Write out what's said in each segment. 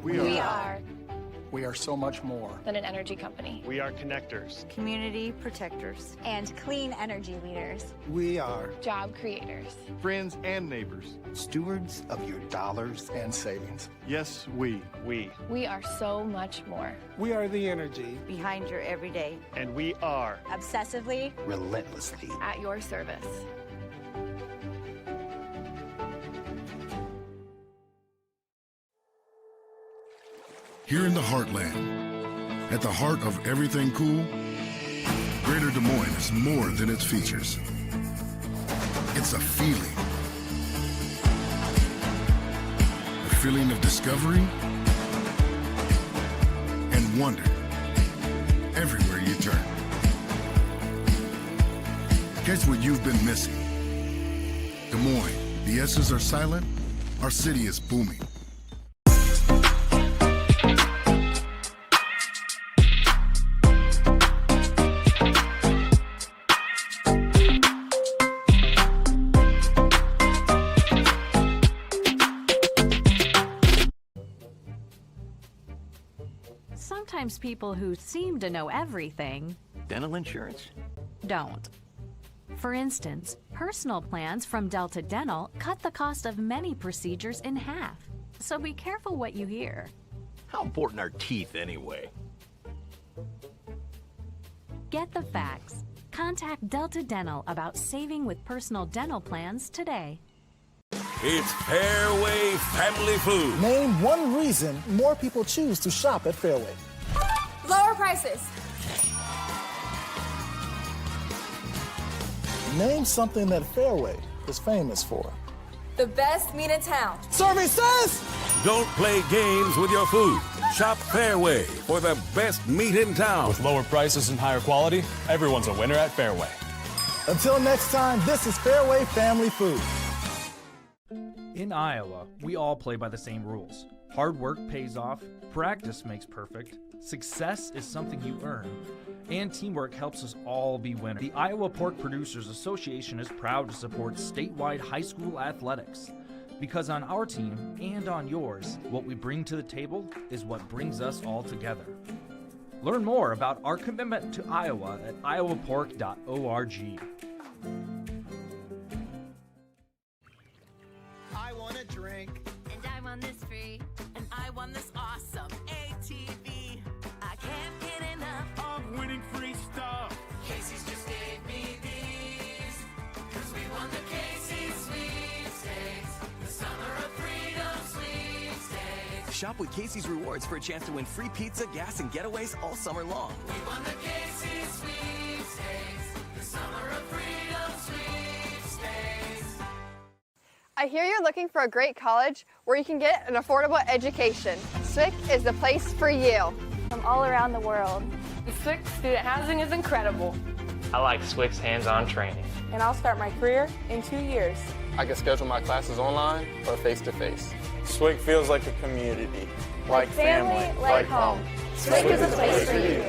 We are We are so much more than an energy company. We are connectors, community protectors, and clean energy leaders. We are Job creators. Friends and neighbors. Stewards of your dollars and savings. Yes, we. We are so much more. We are the energy behind your everyday. And we are Obsessively, Relentlessly. At your service. Here in the heartland, at the heart of everything cool, Greater Des Moines is more than its features. It's a feeling. A feeling of discovery and wonder everywhere you turn. Catch what you've been missing. Des Moines, the S's are silent, our city is booming. Sometimes people who seem to know everything dental insurance don't. For instance, personal plans from Delta Dental cut the cost of many procedures in half. So be careful what you hear. How important are teeth anyway? Get the facts. Contact Delta Dental about saving with personal dental plans today. It's Fairway Family Food. Name one reason more people choose to shop at Fairway. Lower prices. Name something that Fairway is famous for. The best meat in town. Services! Don't play games with your food. Shop Fairway for the best meat in town. With lower prices and higher quality, everyone's a winner at Fairway. Until next time, this is Fairway Family Food. In Iowa, we all play by the same rules. Hard work pays off, practice makes perfect, success is something you earn, and teamwork helps us all be winners. The Iowa Pork Producers Association is proud to support statewide high school athletics. Because on our team and on yours, what we bring to the table is what brings us all together. Learn more about our commitment to Iowa at iowapork.org. I want a drink. And I want this free. And I want this awesome ATV. I can't get enough of winning free stuff. Casey's just gave me these. Cause we won the Casey's sweepstakes. The Summer of Freedom sweepstakes. Shop with Casey's Rewards for a chance to win free pizza, gas, and getaways all summer long. We won the Casey's sweepstakes. The Summer of Freedom sweepstakes. I hear you're looking for a great college where you can get an affordable education. SWIC is the place for you. From all around the world. The SWIC student housing is incredible. I like SWIC's hands-on training. And I'll start my career in 2 years. I can schedule my classes online or face-to-face. SWIC feels like a community, like family, like home. SWIC is a place for you.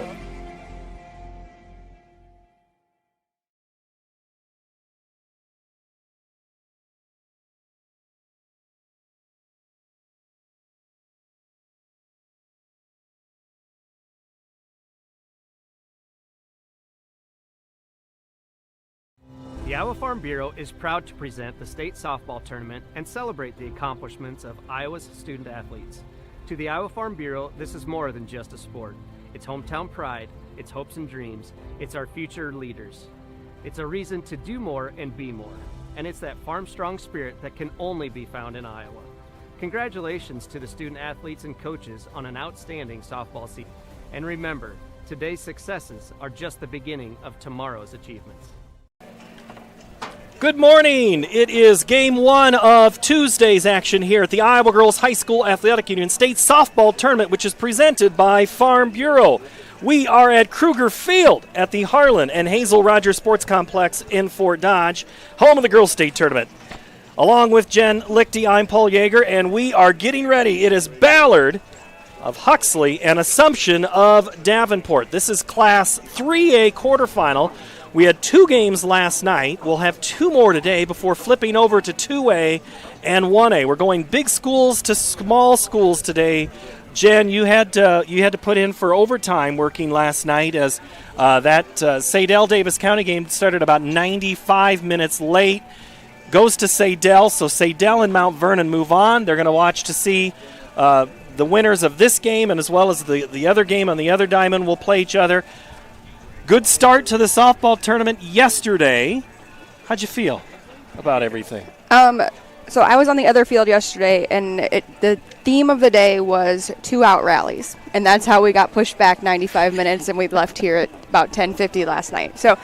The Iowa Farm Bureau is proud to present the state softball tournament and celebrate the accomplishments of Iowa's student athletes. To the Iowa Farm Bureau, this is more than just a sport. It's hometown pride, it's hopes and dreams, it's our future leaders. It's a reason to do more and be more. And it's that farm-strong spirit that can only be found in Iowa. Congratulations to the student athletes and coaches on an outstanding softball season. And remember, today's successes are just the beginning of tomorrow's achievements. Good morning. It is game one of Tuesday's action here at the Iowa Girls High School Athletic Union State Softball Tournament, which is presented by Farm Bureau. We are at Kruger Field at the Harlan and Hazel Rogers Sports Complex in Fort Dodge, home of the Girls State Tournament. Along with Jen Lichty, I'm Paul Yeager, and we are getting ready. It is Ballard of Huxley and Assumption of Davenport. This is Class 3A quarterfinal. We had 2 games last night. We'll have 2 more today before flipping over to 2A and 1A. We're going big schools to small schools today. Jen, you had to put in for overtime working last night as that Sadell-Davis County game started about 95 minutes late. Goes to Sadell, so Sadell and Mount Vernon move on. They're going to watch to see the winners of this game, and as well as the other game on the other diamond will play each other. Good start to the softball tournament yesterday. How'd you feel about everything? So I was on the other field yesterday, and the theme of the day was 2-out rallies, and that's how we got pushed back 95 minutes, and we left here at about 10:50 last night. So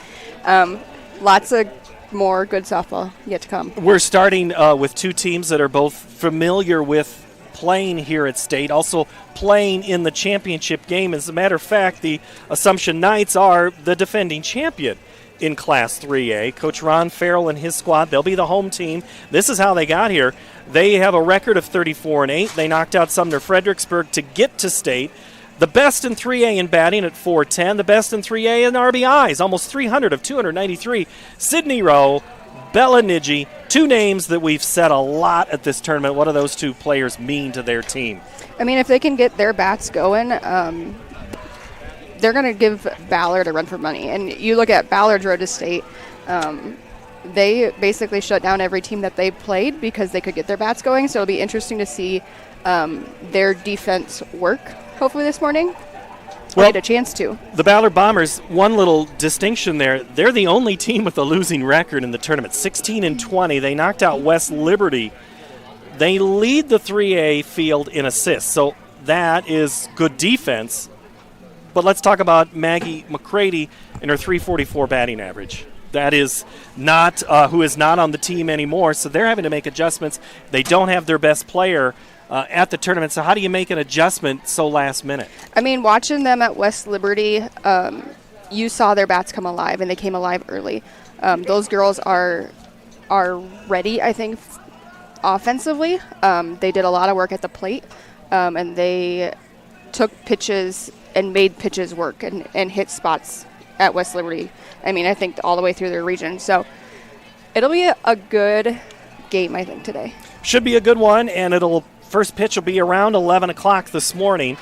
lots of more good softball yet to come. We're starting with 2 teams that are both familiar with playing here at State, also playing in the championship game. As a matter of fact, the Assumption Knights are the defending champion in Class 3A. Coach Ron Farrell and his squad, they'll be the home team. This is how they got here. They have a record of 34-8. They knocked out Sumner Fredericksburg to get to State. The best in 3A in batting at .410. The best in 3A in RBIs, almost 300 of 293. Sydney Rowe, Bella Nidji, 2 names that we've said a lot at this tournament. What do those 2 players mean to their team? I mean, if they can get their bats going, they're going to give Ballard a run for money. And you look at Ballard's road to State, they basically shut down every team that they played because they could get their bats going. So it'll be interesting to see their defense work, hopefully this morning. Well, get a chance to. The Ballard Bombers, one little distinction there, they're the only team with a losing record in the tournament, 16-20. They knocked out West Liberty. They lead the 3A field in assists, so that is good defense. But let's talk about Maggie McCready and her .344 batting average. That is not who is not on the team anymore, so they're having to make adjustments. They don't have their best player at the tournament, so how do you make an adjustment so last minute? I mean, watching them at West Liberty, you saw their bats come alive, and they came alive early. Those girls are ready, I think, offensively. They did a lot of work at the plate, and they took pitches and made pitches work and hit spots at West Liberty. I mean, I think all the way through their region. So it'll be a good game, I think, today. Should be a good one, and first pitch will be around 11 o'clock this morning.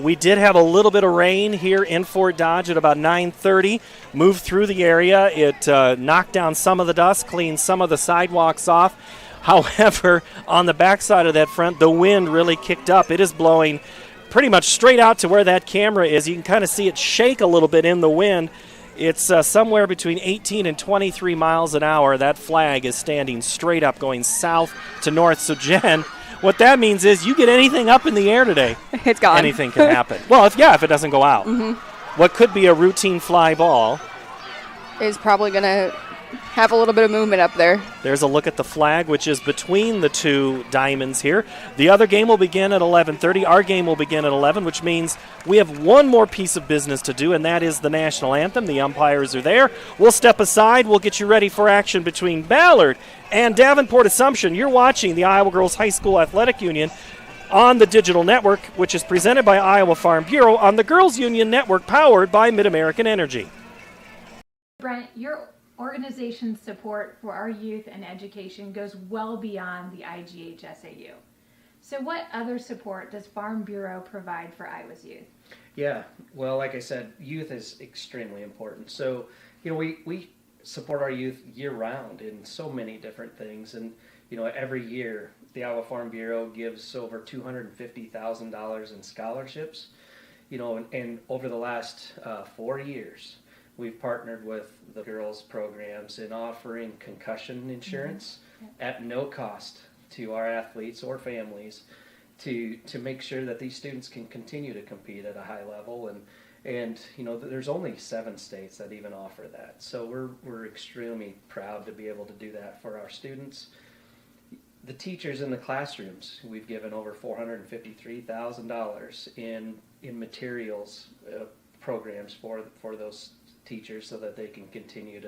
We did have a little bit of rain here in Fort Dodge at about 9:30. Moved through the area. It knocked down some of the dust, cleaned some of the sidewalks off. However, on the backside of that front, the wind really kicked up. It is blowing pretty much straight out to where that camera is. You can kind of see it shake a little bit in the wind. It's somewhere between 18 and 23 miles an hour. That flag is standing straight up, going south to north. So, Jen, what that means is you get anything up in the air today, it's gone. Anything can happen. Well, if it doesn't go out. Mm-hmm. What could be a routine fly ball is probably going to have a little bit of movement up there. There's a look at the flag, which is between the 2 diamonds here. The other game will begin at 11:30. Our game will begin at 11, which means we have one more piece of business to do, and that is the national anthem. The umpires are there. We'll step aside. We'll get you ready for action between Ballard and Davenport Assumption. You're watching the Iowa Girls High School Athletic Union on the digital network, which is presented by Iowa Farm Bureau on the Girls Union Network, powered by Mid-American Energy. Brent, your organization's support for our youth and education goes well beyond the IGHSAU. So what other support does Farm Bureau provide for Iowa's youth? Yeah, well, like I said, youth is extremely important. So, we support our youth year-round in so many different things. And, every year the Iowa Farm Bureau gives over $250,000 in scholarships. And over the last 4 years, we've partnered with the girls' programs in offering concussion insurance at no cost to our athletes or families to make sure that these students can continue to compete at a high level. And there's only 7 states that even offer that. So we're extremely proud to be able to do that for our students. The teachers in the classrooms, we've given over $453,000 in materials programs for those teachers so that they can continue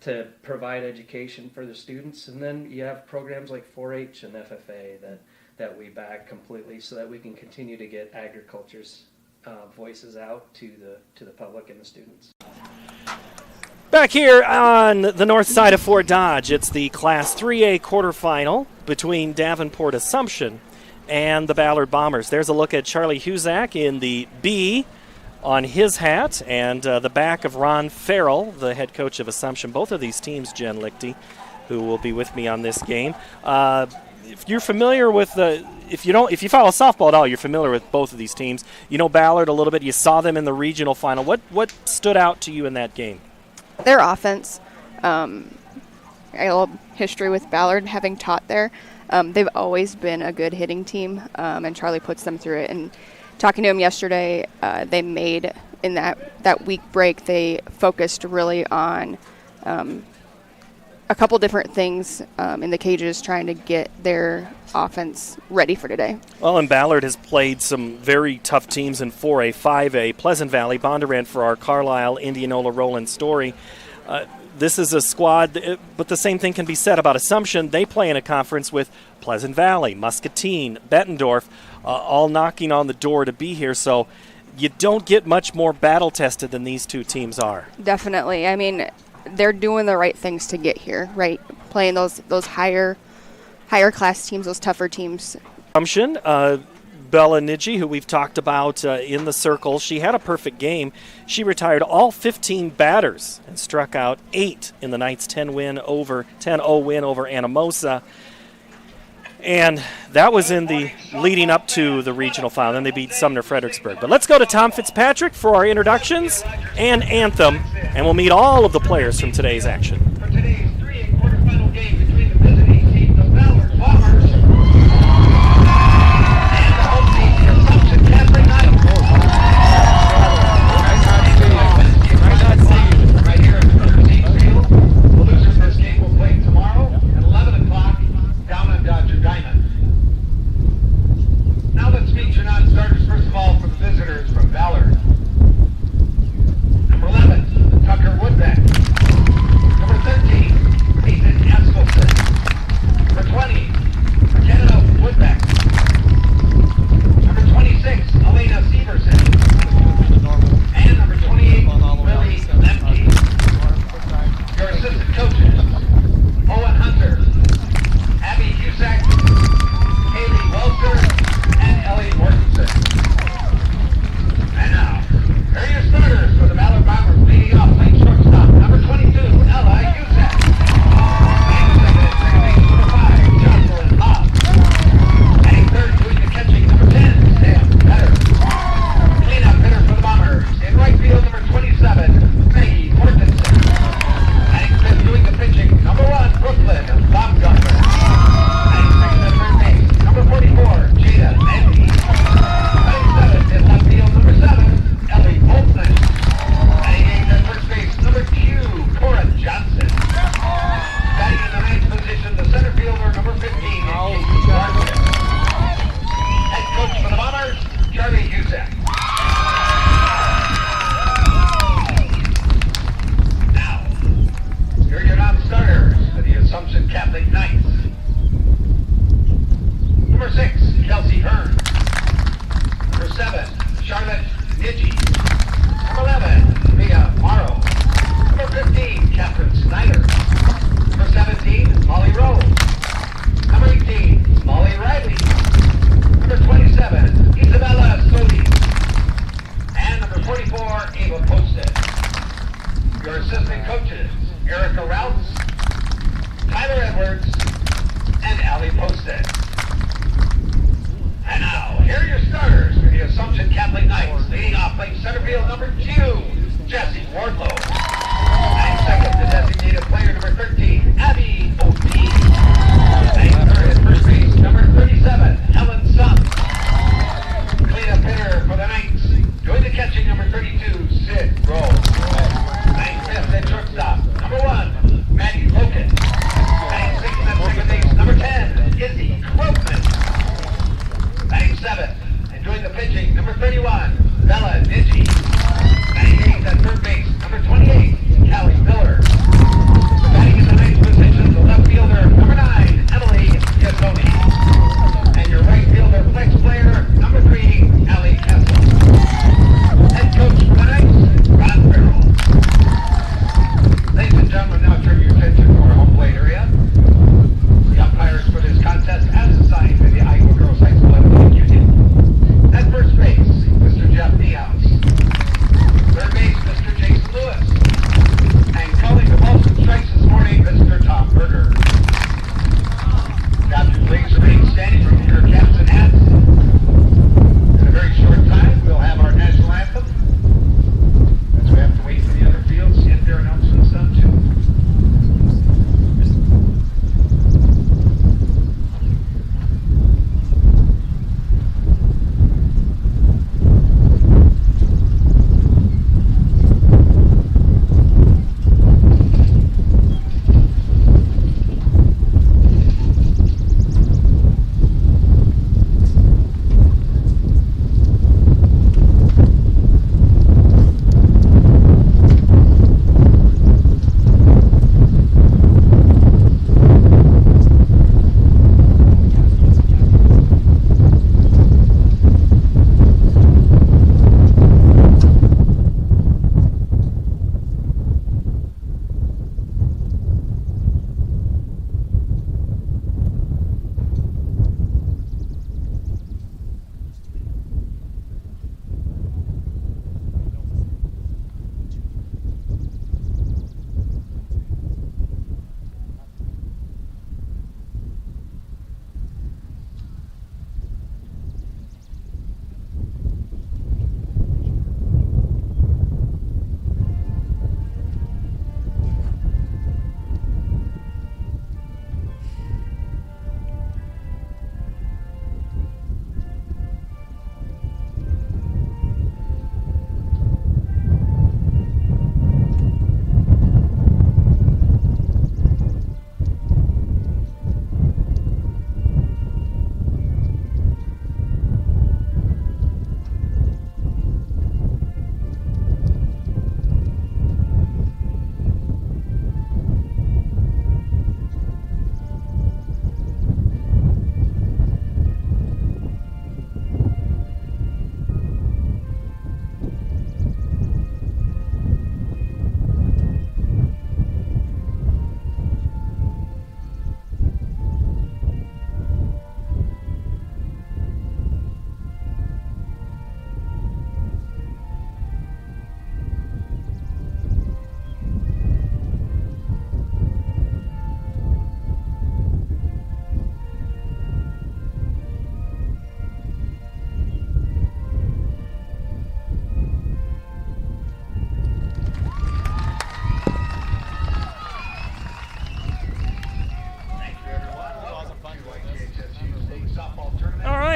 to provide education for the students. And then you have programs like 4-H and FFA that we back completely so that we can continue to get agriculture's voices out to the public and the students. Back here on the north side of Fort Dodge, it's the Class 3A quarterfinal between Davenport Assumption and the Ballard Bombers. There's a look at Charlie Huzak in the B on his hat, and the back of Ron Farrell, the head coach of Assumption. Both of these teams, Jen Lichty, who will be with me on this game. If you're familiar with if you follow softball at all, you're familiar with both of these teams. You know Ballard a little bit. You saw them in the regional final. What stood out to you in that game? Their offense. I love history with Ballard, having taught there. They've always been a good hitting team, and Charlie puts them through it. And talking to him yesterday, they made, in that week break, they focused really on a couple different things in the cages, trying to get their offense ready for today. Well, and Ballard has played some very tough teams in 4A, 5A, Pleasant Valley, Bondurant, Farrar, Carlisle, Indianola, Roland, Story. This is a squad, but the same thing can be said about Assumption. They play in a conference with Pleasant Valley, Muscatine, Bettendorf, all knocking on the door to be here. So you don't get much more battle-tested than these two teams are. Definitely. I mean, they're doing the right things to get here, right? Playing those higher class teams, those tougher teams. Assumption, Bella Nidji, who we've talked about in the circle, she had a perfect game. She retired all 15 batters and struck out 8 in the night's 10-0 win over Anamosa. And that was in the leading up to the regional final. Then they beat Sumner Fredericksburg. But let's go to Tom Fitzpatrick for our introductions and anthem, and we'll meet all of the players from today's action. For today's 3A quarterfinal game between the visiting team, the Ballard Bombers, and the home team, the Assumption Catholic Knights. Right here at the Cruiser Field. The losers of this game will play tomorrow at 11 o'clock down on Dodger Diamond. Now let's meet your non-starters. First of all, for the visitors from Ballard. Number 11, Tucker Woodbeck. Number 13, Ethan Askelson. Number 20, McKenna Woodbeck. Number 26, Elena Severson. And number 28, Lily Lemke. Your assistant coaches, Owen Hunter, Abby Cusack, Haley Welter, and Ellie Mortensen. And now, here are your starters for the Ballard Bombers, leading off lane shortstop, number 22, Ella Cusack. And second at second base, number 5, Jocelyn Hobb. Heading third, doing the catching, number 10, Sam Petter. Cleanup hitter for the Bombers, in right field, number 27, Maggie Mortensen. Heading fifth, doing the pitching, number 1, Brooklyn Baumgartner. Number 44, Jada Andy. 97 in left field, number 7, Ellie Boltman. Batting eighth at first base, number 2, Cora Johnson. Batting in the ninth position, the center fielder, number 15, Casey Garcia. Head coach for the Bombers, Charlie Huzak. Now, here are your non-starters for the Assumption Catholic Knights. Number 6, Kelsey Hearn. Number 7, Charlotte Nidji. Number 11, Mia Morrow. Number 15, Catherine Snyder. Number 17, Molly Rose. Number 18, Molly Riley. Number 27, Isabella Sodi. And number 44, Ava Posted. Your assistant coaches, Erica Routes, Tyler Edwards, and Allie Posted. And now, here are your starters for the Assumption Catholic Knights. Leading off playing center field, number 2, Jesse Wardlow. And second, the designated player, number 13, Abby O'D. And third at first base, number 37, Helen Sun. Cleanup hitter for the Knights. Doing the catching, number 32, Sid Rose. And fifth at shortstop, number 1, Maddie Loken. And sixth at second base, number 10, Izzy Krogman. Batting 7th, and doing the pitching, number 31, Bella Nidji. Batting 8th at third base, number 28, Callie Miller. Batting in the ninth position, the left fielder, number 9, Emily Yazzoni. And your right fielder flex player, number 3, Allie Kessel. Head coach for the Knights, Ron Farrell.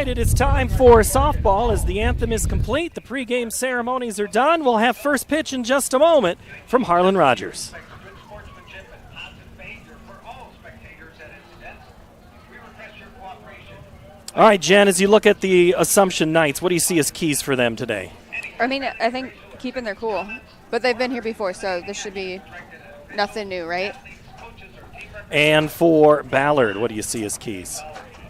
right, it is time for softball as the anthem is complete. The pregame ceremonies are done. We'll have first pitch in just a moment from Harlan Rogers. All right, Jen, as you look at the Assumption Knights, what do you see as keys for them today? I mean, I think keeping their cool. But they've been here before, so this should be nothing new, right? And for Ballard, what do you see as keys?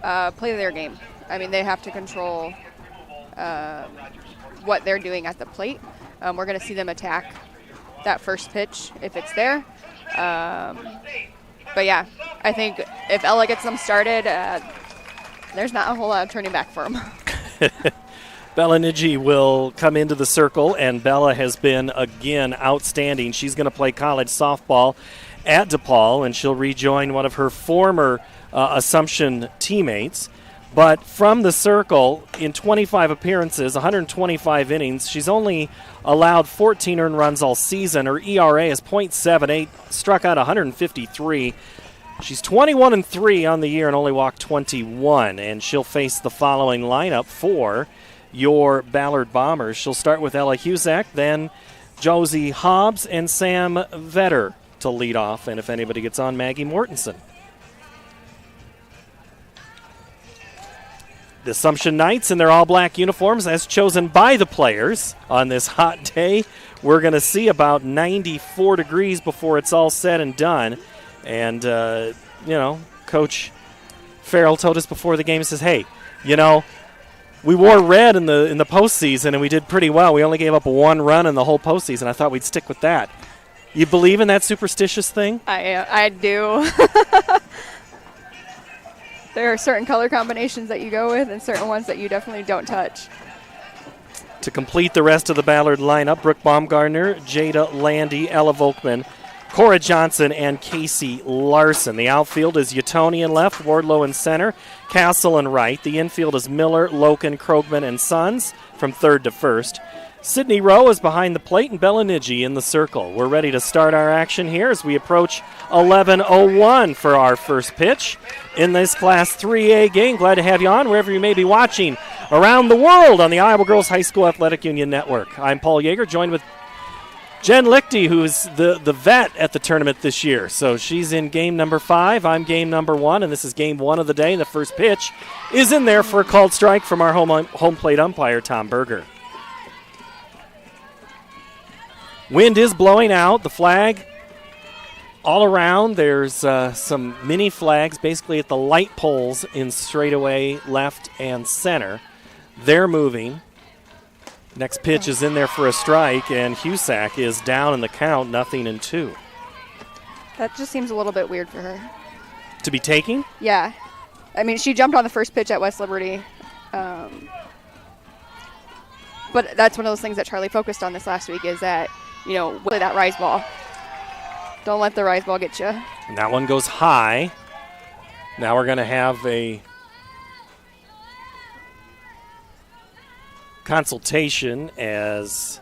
Play their game. I mean, they have to control what they're doing at the plate. We're going to see them attack that first pitch if it's there. But yeah, I think if Ella gets them started, there's not a whole lot of turning back for them. Bella Niji will come into the circle, and Bella has been, again, outstanding. She's going to play college softball at DePaul, and she'll rejoin one of her former Assumption teammates. But from the circle, in 25 appearances, 125 innings, she's only allowed 14 earned runs all season. Her ERA is .78, struck out 153. She's 21-3 on the year and only walked 21, and she'll face the following lineup for your Ballard Bombers. She'll start with Ella Husak, then Josie Hobbs and Sam Vetter to lead off, and if anybody gets on, Maggie Mortensen. The Assumption Knights in their all-black uniforms as chosen by the players on this hot day. We're going to see about 94 degrees before it's all said and done. And, Coach Farrell told us before the game, he says, hey, we wore red in the postseason and we did pretty well. We only gave up one run in the whole postseason. I thought we'd stick with that. You believe in that superstitious thing? I do. There are certain color combinations that you go with and certain ones that you definitely don't touch. To complete the rest of the Ballard lineup, Brooke Baumgartner, Jada Landy, Ella Volkman, Cora Johnson, and Casey Larson. The outfield is Yatoni in left, Wardlow in center, Castle in right. The infield is Miller, Loken, Krogman, and Sons from third to first. Sydney Rowe is behind the plate and Bella Niji in the circle. We're ready to start our action here as we approach 11:01 for our first pitch in this Class 3A game. Glad to have you on wherever you may be watching around the world on the Iowa Girls High School Athletic Union Network. I'm Paul Yeager, joined with Jen Lichty, who's the vet at the tournament this year. So she's in game number 5. I'm game number 1, and this is game 1 of the day. The first pitch is in there for a called strike from our home plate umpire, Tom Berger. Wind is blowing out. The flag all around. There's some mini flags basically at the light poles in straightaway left and center. They're moving. Next pitch is in there for a strike, and Husak is down in the count, 0-2. That just seems a little bit weird for her. To be taking? Yeah. I mean, she jumped on the first pitch at West Liberty. But that's one of those things that Charlie focused on this last week is that, play that rise ball. Don't let the rise ball get you. And that one goes high. Now we're going to have a consultation as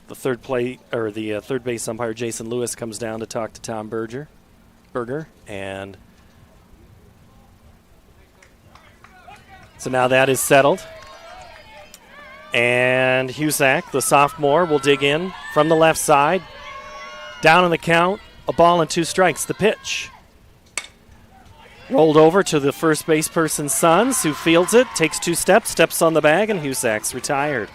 the third base umpire Jason Lewis comes down to talk to Tom Berger, and so now that is settled. And Husak, the sophomore, will dig in from the left side. Down in the count, a ball and 2 strikes. The pitch. Rolled over to the first base person's Sons, who fields it, takes 2 steps on the bag, and Husak's retired.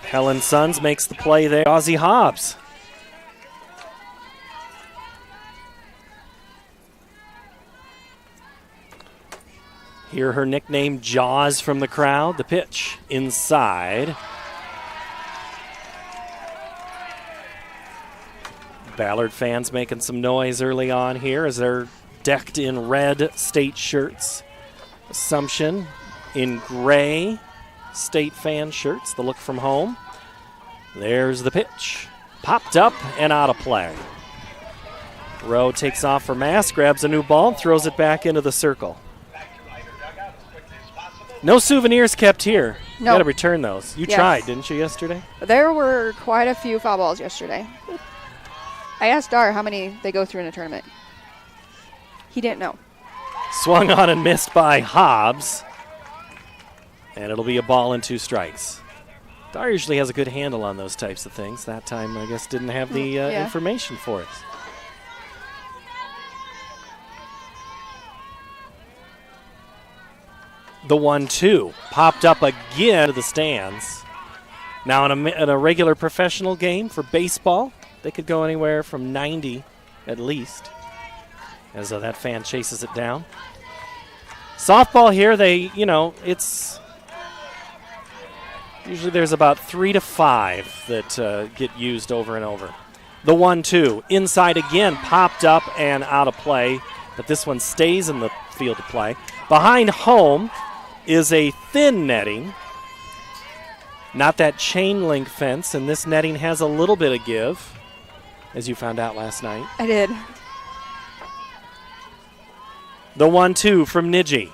Helen Sons makes the play there. Ozzie Hobbs. Hear her nickname Jaws from the crowd. The pitch inside. Ballard fans making some noise early on here as they're decked in red state shirts. Assumption in gray state fan shirts, the look from home. There's the pitch. Popped up and out of play. Rowe takes off for Mass, grabs a new ball, and throws it back into the circle. No souvenirs kept here. No. You got to return those. You tried, didn't you, yesterday? There were quite a few foul balls yesterday. I asked Dar how many they go through in a tournament. He didn't know. Swung on and missed by Hobbs. And it'll be a ball and 2 strikes. Dar usually has a good handle on those types of things. That time, I guess, didn't have the information for us. The 1-2 popped up again to the stands. Now in a regular professional game for baseball, they could go anywhere from 90 at least, as that fan chases it down. Softball here, it's usually there's about 3 to 5 that get used over and over. The 1-2 inside again, popped up and out of play, but this one stays in the field of play. Behind home is a thin netting, not that chain link fence, and this netting has a little bit of give, as you found out last night. I did. The 1-2 from Niji.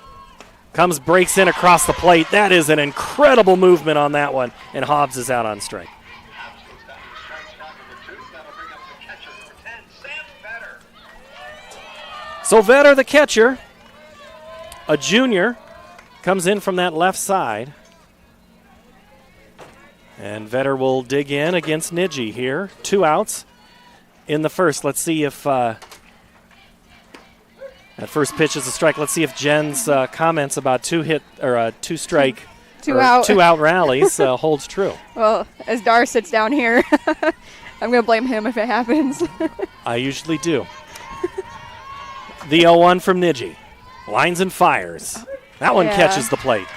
Breaks in across the plate. That is an incredible movement on that one, and Hobbs is out on strike. So Vetter, the catcher, a junior, comes in from that left side. And Vetter will dig in against Niji here. 2 outs in the first. Let's see if that first pitch is a strike. Let's see if Jen's comments about 2 strike, 2 out rallies holds true. Well, as Dar sits down here, I'm going to blame him if it happens. I usually do. The 0-1 from Niji. Lines and fires. That one catches the plate.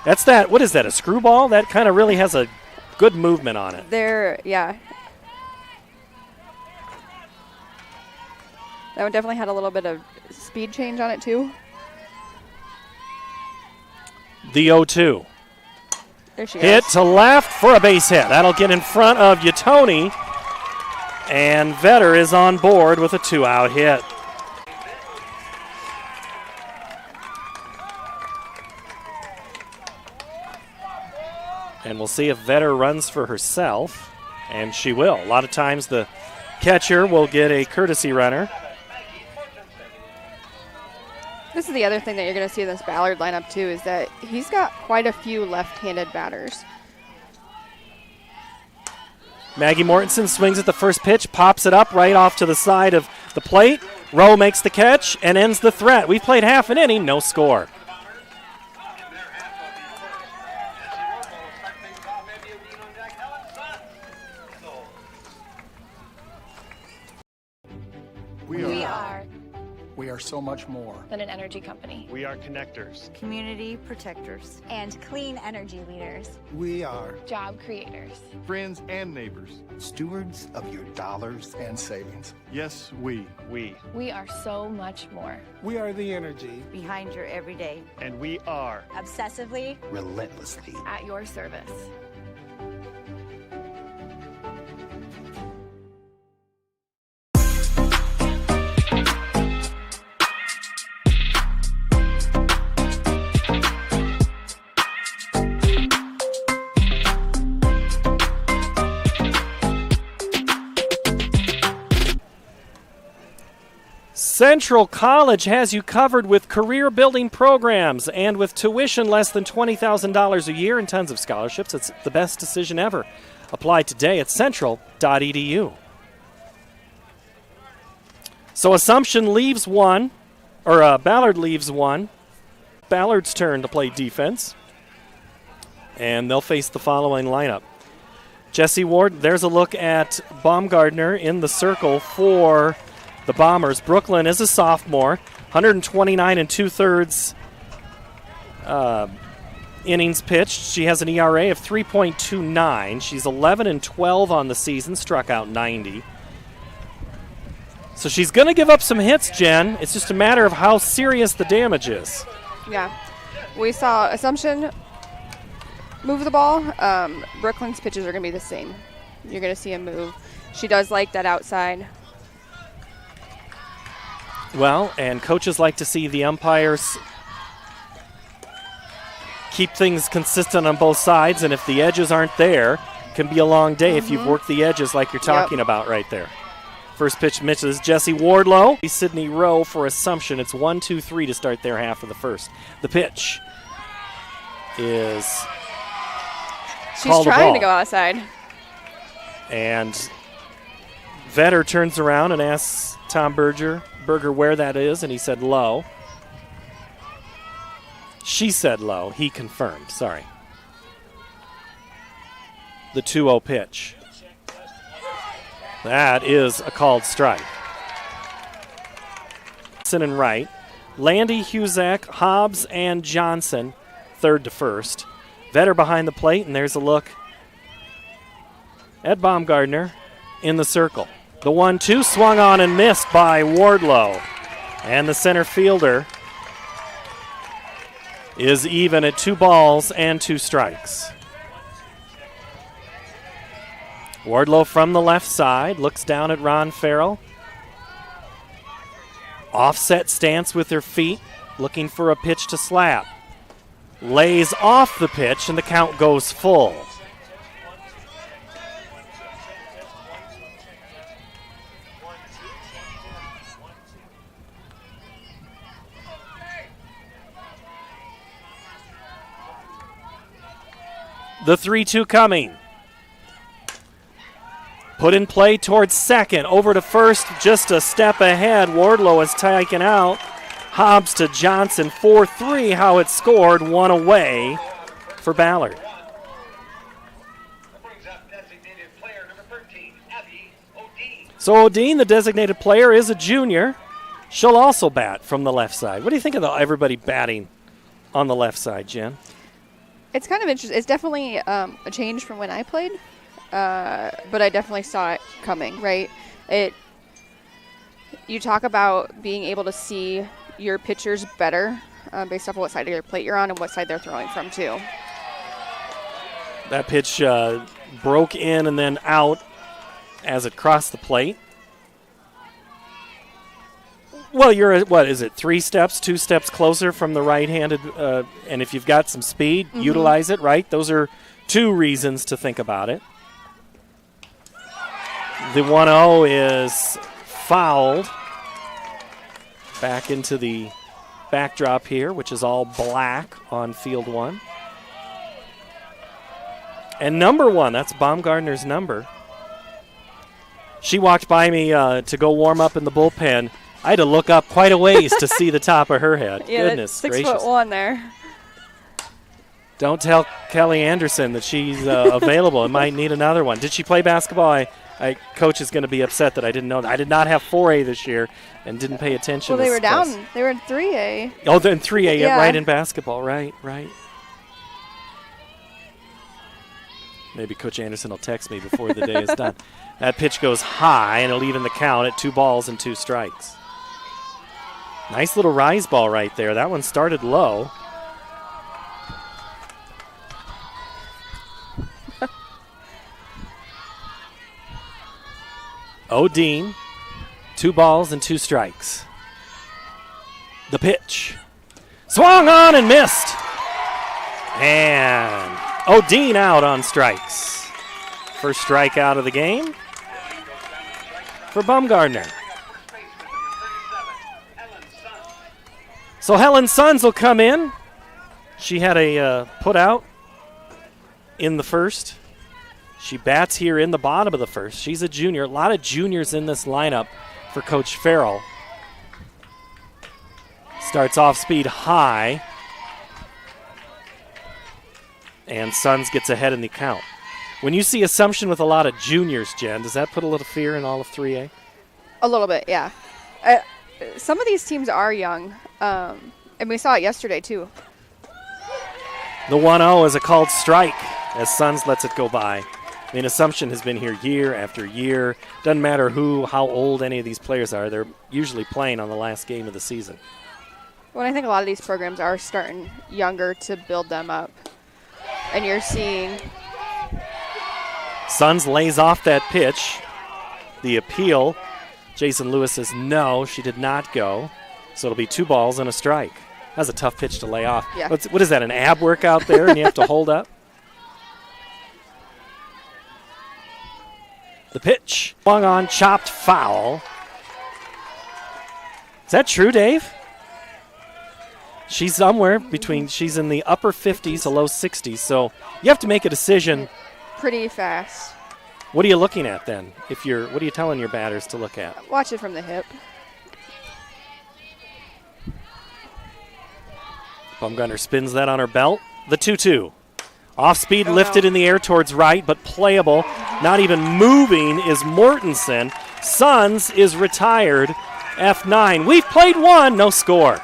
That's that. What is that, a screwball? That kind of really has a good movement on it. Yeah. That one definitely had a little bit of speed change on it, too. The 0-2. There she Hit goes. to left for a base hit. That'll get in front of Yatoni. And Vetter is on board with a 2-out hit. And we'll see if Vetter runs for herself, and she will. A lot of times the catcher will get a courtesy runner. This is the other thing that you're going to see in this Ballard lineup, too, is that he's got quite a few left-handed batters. Maggie Mortensen swings at the first pitch, pops it up right off to the side of the plate. Rowe makes the catch and ends the threat. We've played half an inning, no score. We are so much more than an energy company. We are connectors, community protectors, and clean energy leaders. We are job creators, friends and neighbors, stewards of your dollars and savings. Yes, we are so much more. We are the energy behind your everyday. And we are obsessively, relentlessly at your service. Central College has you covered with career-building programs, and with tuition less than $20,000 a year and tons of scholarships, it's the best decision ever. Apply today at central.edu. So Assumption leaves one, or Ballard leaves one. Ballard's turn to play defense, and they'll face the following lineup. Jesse Ward, there's a look at Baumgardner in the circle for the Bombers. Brooklyn is a sophomore, 129 and 2/3 innings pitched. She has an ERA of 3.29. She's 11 and 12 on the season, struck out 90. So she's going to give up some hits, Jen. It's just a matter of how serious the damage is. Yeah. We saw Assumption move the ball. Brooklyn's pitches are going to be the same. You're going to see him move. She does like that outside. Well, and coaches like to see the umpires keep things consistent on both sides, and if the edges aren't there, it can be a long day if you've worked the edges like you're talking about right there. First pitch misses Jesse Wardlow. Sydney Rowe for Assumption. It's 1-2-3 to start their half of the first. The pitch is She's trying to go outside. And Vetter turns around and asks Tom Berger where that is, and he said low. She said low. He confirmed. Sorry. The 2-0 pitch. That is a called strike. Johnson and right. Landy, Huzak, Hobbs, and Johnson, third to first. Vetter behind the plate, and there's a look at Baumgartner in the circle. The 1-2 swung on and missed by Wardlow. And the center fielder is even at 2 balls and 2 strikes. Wardlow from the left side looks down at Ron Farrell. Offset stance with her feet, looking for a pitch to slap. Lays off the pitch, and the count goes full. The 3-2 coming. Put in play towards second. Over to first, just a step ahead. Wardlow is taken out. Hobbs to Johnson, 4-3, how it scored, 1 away for Ballard. So Odine, the designated player, is a junior. She'll also bat from the left side. What do you think of everybody batting on the left side, Jen? It's kind of interesting. It's definitely a change from when I played, but I definitely saw it coming, right? You talk about being able to see your pitchers better based off of what side of your plate you're on and what side they're throwing from, too. That pitch broke in and then out as it crossed the plate. Well, you're at, what is it, 2 steps closer from the right-handed, and if you've got some speed, utilize it, right? Those are 2 reasons to think about it. The 1-0 is fouled. Back into the backdrop here, which is all black on field 1. And number 1, that's Baumgartner's number. She walked by me to go warm up in the bullpen. I had to look up quite a ways to see the top of her head. Yeah, Goodness that's 6'1" gracious. there. Don't tell Kelly Anderson that she's available and might need another one. Did she play basketball? Coach is going to be upset that I didn't know that. I did not have 4A this year and didn't pay attention. Well, they were down. They were in 3A. Oh, they're in 3A, yeah. Right, in basketball. Right. Maybe Coach Anderson will text me before the day is done. That pitch goes high, and it'll even the count at 2 balls and 2 strikes. Nice little rise ball right there. That one started low. Odine, 2 balls and 2 strikes. The pitch. Swung on and missed. And Odine out on strikes. First strikeout of the game for Baumgartner. So Helen Sons will come in. She had a put out in the first. She bats here in the bottom of the first. She's a junior. A lot of juniors in this lineup for Coach Farrell. Starts off speed high. And Sons gets ahead in the count. When you see Assumption with a lot of juniors, Jen, does that put a little fear in all of 3A? A little bit, yeah. Some of these teams are young, and we saw it yesterday, too. The 1-0 is a called strike as Sons lets it go by. I mean, Assumption has been here year after year. Doesn't matter how old any of these players are. They're usually playing on the last game of the season. Well, I think a lot of these programs are starting younger to build them up. And you're seeing Sons lays off that pitch. The appeal. Jason Lewis says no, she did not go. So it'll be 2 balls and a strike. That's a tough pitch to lay off. Yeah. What is that, an ab workout there and you have to hold up? The pitch. Swung on, chopped foul. Is that true, Dave? She's somewhere between, she's in the upper 50s to low 60s, so you have to make a decision. Pretty fast. What are you looking at then? What are you telling your batters to look at? Watch it from the hip. Bumgarner spins that on her belt. The 2-2. Off speed, lifted in the air towards right, but playable. Not even moving is Mortensen. Suns is retired. F9. We've played one, no score.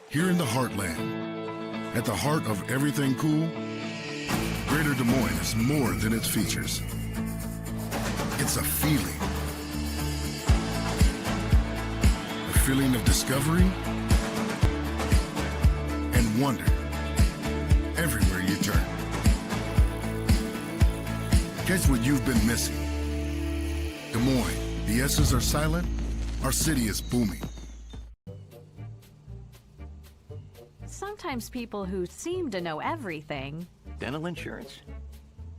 Here in the heartland, at the heart of everything cool, Greater Des Moines is more than its features. It's a feeling. A feeling of discovery and wonder everywhere you turn. Catch what you've been missing. Des Moines, the S's are silent, our city is booming. Sometimes people who seem to know everything Dental insurance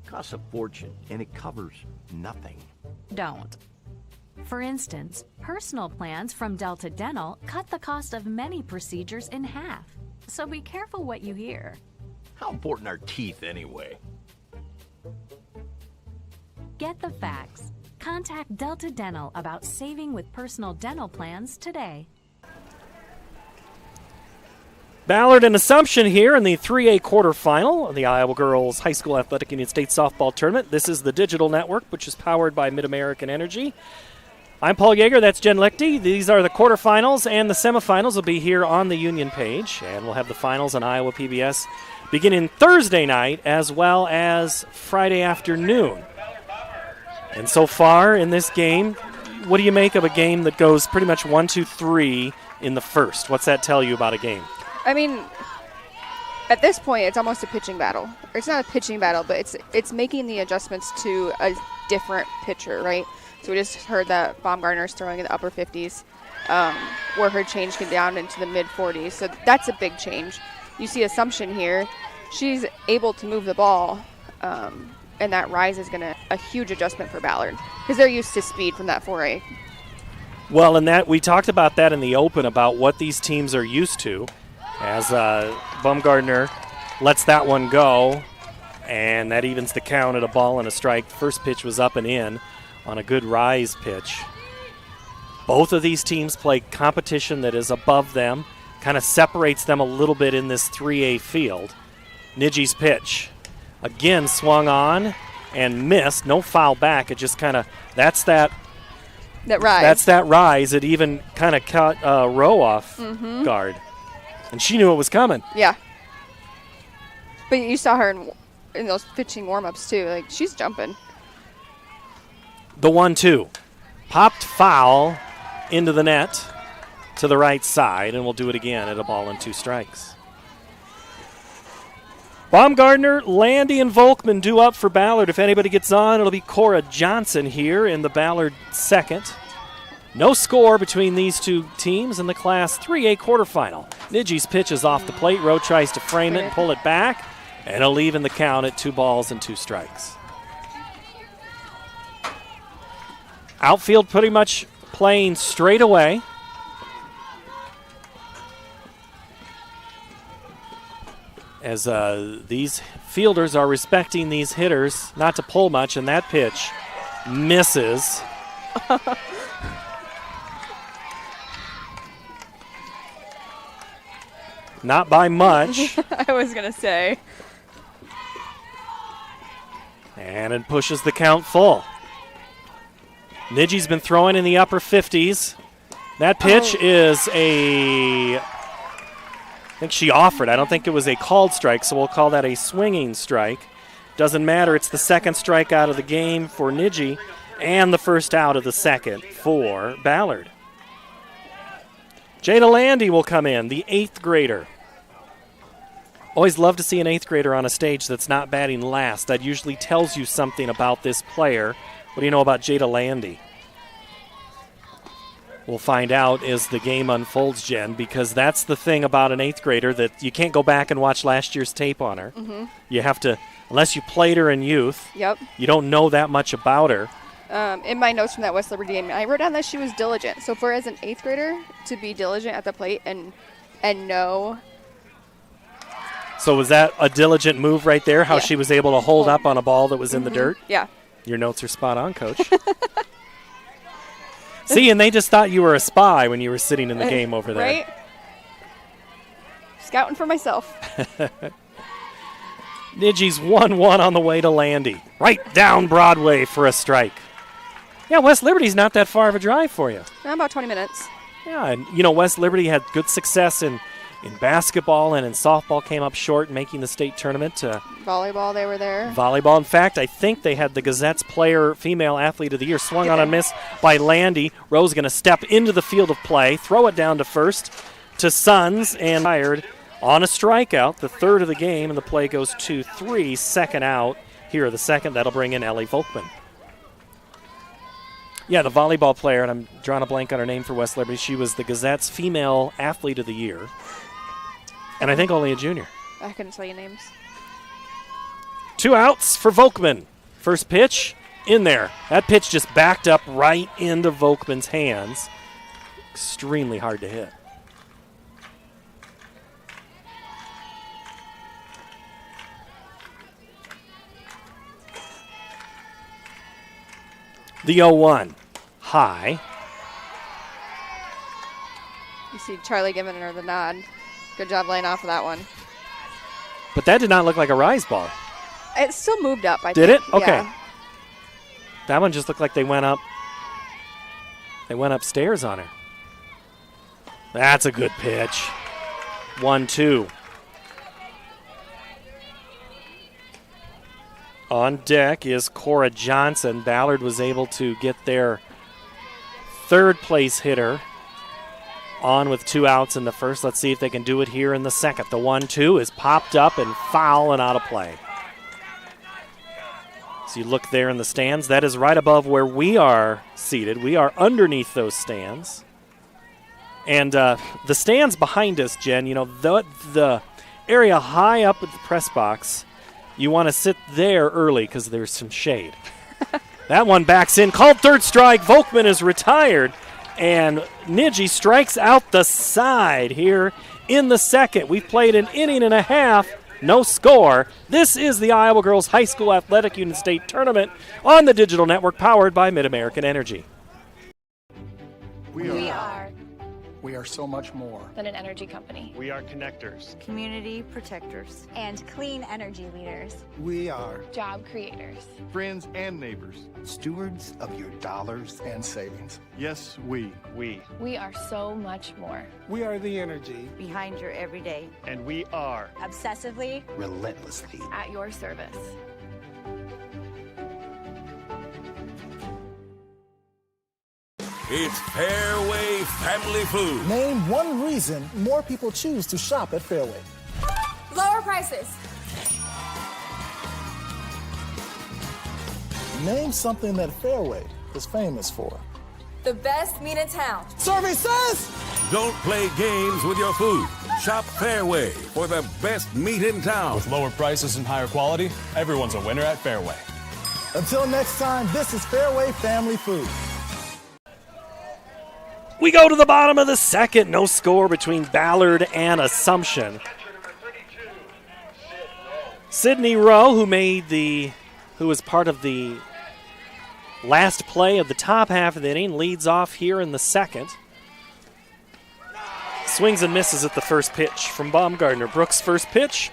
costs a fortune, and it covers nothing. don't. For instance, personal plans from Delta Dental cut the cost of many procedures in half. So be careful what you hear. How important are teeth anyway? Get the facts. Contact Delta Dental about saving with personal dental plans today. Ballard and Assumption here in the 3A quarterfinal of the Iowa Girls High School Athletic Union State Softball Tournament. This is the digital network, which is powered by Mid-American Energy. I'm Paul Yeager, that's Jen Lichty. These are the quarterfinals, and the semifinals will be here on the Union page. And we'll have the finals on Iowa PBS beginning Thursday night as well as Friday afternoon. And so far in this game, what do you make of a game that goes pretty much 1-2-3 in the first? What's that tell you about a game? I mean, at this point, it's almost a pitching battle. Or it's not a pitching battle, but it's making the adjustments to a different pitcher, right? So we just heard that Baumgartner's throwing in the upper 50s, where her change can down into the mid 40s. So that's a big change. You see Assumption here. She's able to move the ball, and that rise is a huge adjustment for Ballard because they're used to speed from that 4A. Well, and that we talked about that in the open about what these teams are used to. As Baumgartner lets that one go, and that evens the count at a ball and a strike. First pitch was up and in on a good rise pitch. Both of these teams play competition that is above them, kind of separates them a little bit in this 3A field. Nidji's pitch, again swung on and missed. No foul back. It just kind of, that's that rise. That's that rise. It even kind of cut Rowe off guard. And she knew it was coming. Yeah. But you saw her in those pitching warm-ups, too. Like, she's jumping. The 1-2. Popped foul into the net to the right side, and we'll do it again at a ball and 2 strikes. Baumgartner, Landy, and Volkman due up for Ballard. If anybody gets on, it'll be Cora Johnson here in the Ballard second. No score between these two teams in the Class 3A quarterfinal. Nidji's pitch is off the plate. Rowe tries to frame it and pull it back, and he'll leave in the count at 2 balls and 2 strikes. Outfield pretty much playing straight away. As these fielders are respecting these hitters not to pull much, and that pitch misses. Not by much. I was going to say. And it pushes the count full. Nidji's been throwing in the upper 50s. That pitch is I think she offered. I don't think it was a called strike, so we'll call that a swinging strike. Doesn't matter. It's the second strikeout of the game for Nidji and the first out of the second for Ballard. Jada Landy will come in, the 8th grader. Always love to see an 8th grader on a stage that's not batting last. That usually tells you something about this player. What do you know about Jada Landy? We'll find out as the game unfolds, Jen, because that's the thing about an 8th grader, that you can't go back and watch last year's tape on her. Mm-hmm. You have to, unless you played her in youth, Yep. you don't know that much about her. In my notes from that West Liberty game, I wrote down that she was diligent. So for as an 8th grader to be diligent at the plate and know. So was that a diligent move right there, how Yeah. she was able to hold up on a ball that was in the dirt? Yeah. Your notes are spot on, Coach. See, and they just thought you were a spy when you were sitting in the game over there. Right? Scouting for myself. Nidji's 1-1 on the way to Landy. Right down Broadway for a strike. Yeah, West Liberty's not that far of a drive for you. About 20 minutes. Yeah, and you know, West Liberty had good success in basketball and in softball, came up short making the state tournament. Volleyball, they were there. Volleyball. In fact, I think they had the Gazette's female athlete of the year, swung on a miss by Landy. Rose going to step into the field of play, throw it down to first to Sons, and fired on a strikeout, the third of the game, and the play goes 2-3, second out. Here, the second, that'll bring in Ellie Volkman. Yeah, the volleyball player, and I'm drawing a blank on her name for West Liberty. She was the Gazette's female athlete of the year, and I think only a junior. I couldn't tell you names. 2 outs for Volkman. First pitch, in there. That pitch just backed up right into Volkman's hands. Extremely hard to hit. The 0-1. High. You see Charlie giving her the nod. Good job laying off of that one. But that did not look like a rise ball. It still moved up, I Did think. it? Okay. Yeah. That one just looked like they went up. They went upstairs on her. That's a good pitch. 1-2. On deck is Cora Johnson. Ballard was able to get their third place hitter on with 2 outs in the first. Let's see if they can do it here in the second. The 1-2 is popped up and foul and out of play. So you look there in the stands. That is right above where we are seated. We are underneath those stands. And the stands behind us, Jen, you know, the area high up at the press box, you want to sit there early because there's some shade. That one backs in. Called third strike. Volkman is retired. And Nidji strikes out the side here in the second. We've played an inning and a half. No score. This is the Iowa Girls High School Athletic Union State Tournament on the digital network powered by Mid-American Energy. We are so much more than an energy company. We are connectors, community protectors, and clean energy leaders. We are job creators, friends and neighbors, stewards of your dollars and savings. Yes, we are so much more. We are the energy behind your everyday. And we are obsessively, relentlessly at your service. It's Fairway Family Food. Name one reason more people choose to shop at Fairway. Lower prices. Name something that Fairway is famous for. The best meat in town. Survey says! Don't play games with your food. Shop Fairway for the best meat in town. With lower prices and higher quality, everyone's a winner at Fairway. Until next time, this is Fairway Family Food. We go to the bottom of the second. No score between Ballard and Assumption. Sydney Rowe, who was part of the last play of the top half of the inning, leads off here in the second. Swings and misses at the first pitch from Baumgartner. Brooks' first pitch.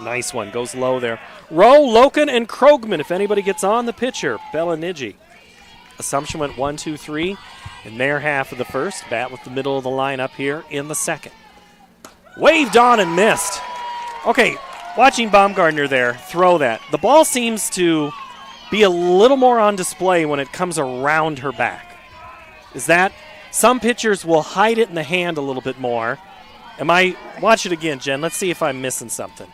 Nice one. Goes low there. Rowe, Loken, and Krogman. If anybody gets on, the pitcher, Bella Nidji. Assumption went 1-2-3 in their half of the first. Bat with the middle of the lineup here in the second. Waved on and missed. Okay, watching Baumgartner there throw that. The ball seems to be a little more on display when it comes around her back. Is that? Some pitchers will hide it in the hand a little bit more. Watch it again, Jen. Let's see if I'm missing something.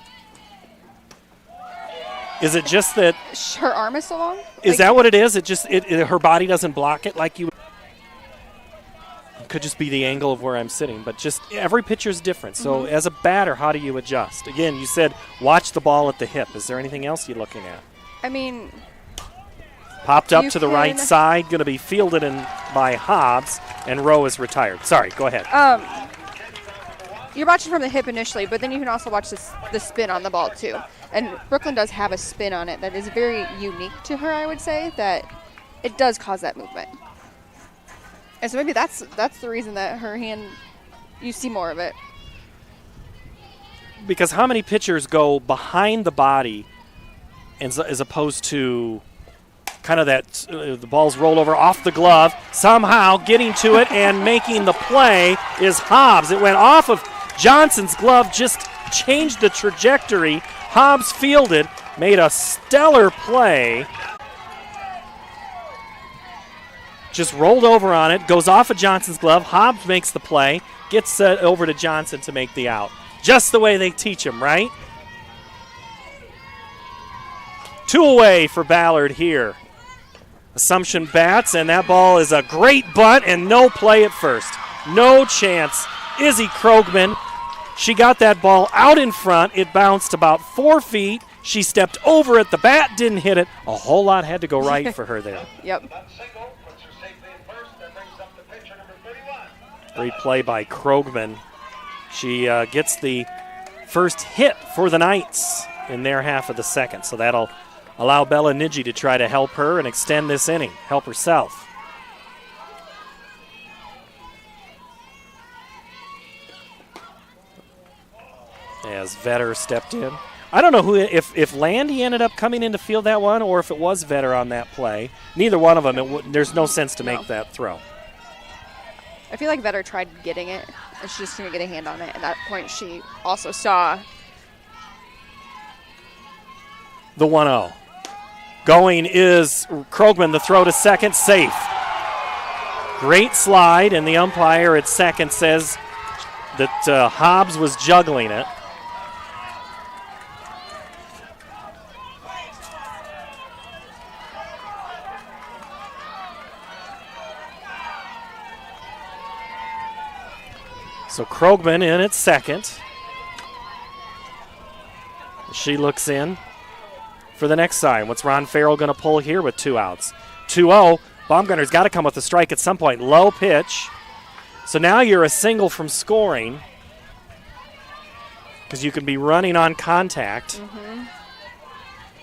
Is it just that her arm is so long? Is that what it is? Her body doesn't block it like you. could just be the angle of where I'm sitting, but just every pitcher is different. So as a batter, how do you adjust? Again, you said watch the ball at the hip. Is there anything else you're looking at? I mean, popped up to the right side, going to be fielded in by Hobbs, and Rowe is retired. Sorry, go ahead. You're watching from the hip initially, but then you can also watch the spin on the ball too. And Brooklyn does have a spin on it that is very unique to her, I would say, that it does cause that movement. And so maybe that's the reason that her hand, you see more of it. Because how many pitchers go behind the body as opposed to kind of that the ball's rolled over off the glove, somehow getting to it and making the play is Hobbs. It went off of Johnson's glove, just changed the trajectory. Hobbs fielded, made a stellar play. Just rolled over on it, goes off of Johnson's glove. Hobbs makes the play, gets over to Johnson to make the out. Just the way they teach him, right? 2 away for Ballard here. Assumption bats, and that ball is a great bunt and no play at first. No chance. Izzy Krogman, she got that ball out in front. It bounced about 4 feet. She stepped over it. The bat didn't hit it. A whole lot had to go right for her there. Yep. Great play by Krogman. She gets the first hit for the Knights in their half of the second. So that'll allow Bella Nidji to try to help her and extend this inning, help herself. As Vetter stepped in. I don't know who if Landy ended up coming in to field that one or if it was Vetter on that play. Neither one of them, there's no sense to make that throw. I feel like Vetter tried getting it, and she just couldn't get a hand on it. At that point, she also saw the 1-0. Going is Krogman, the throw to second, safe. Great slide, and the umpire at second says that Hobbs was juggling it. So Krogman in at second. She looks in for the next sign. What's Ron Farrell going to pull here with 2 outs? 2-0. Baumgartner's got to come with a strike at some point. Low pitch. So now you're a single from scoring because you can be running on contact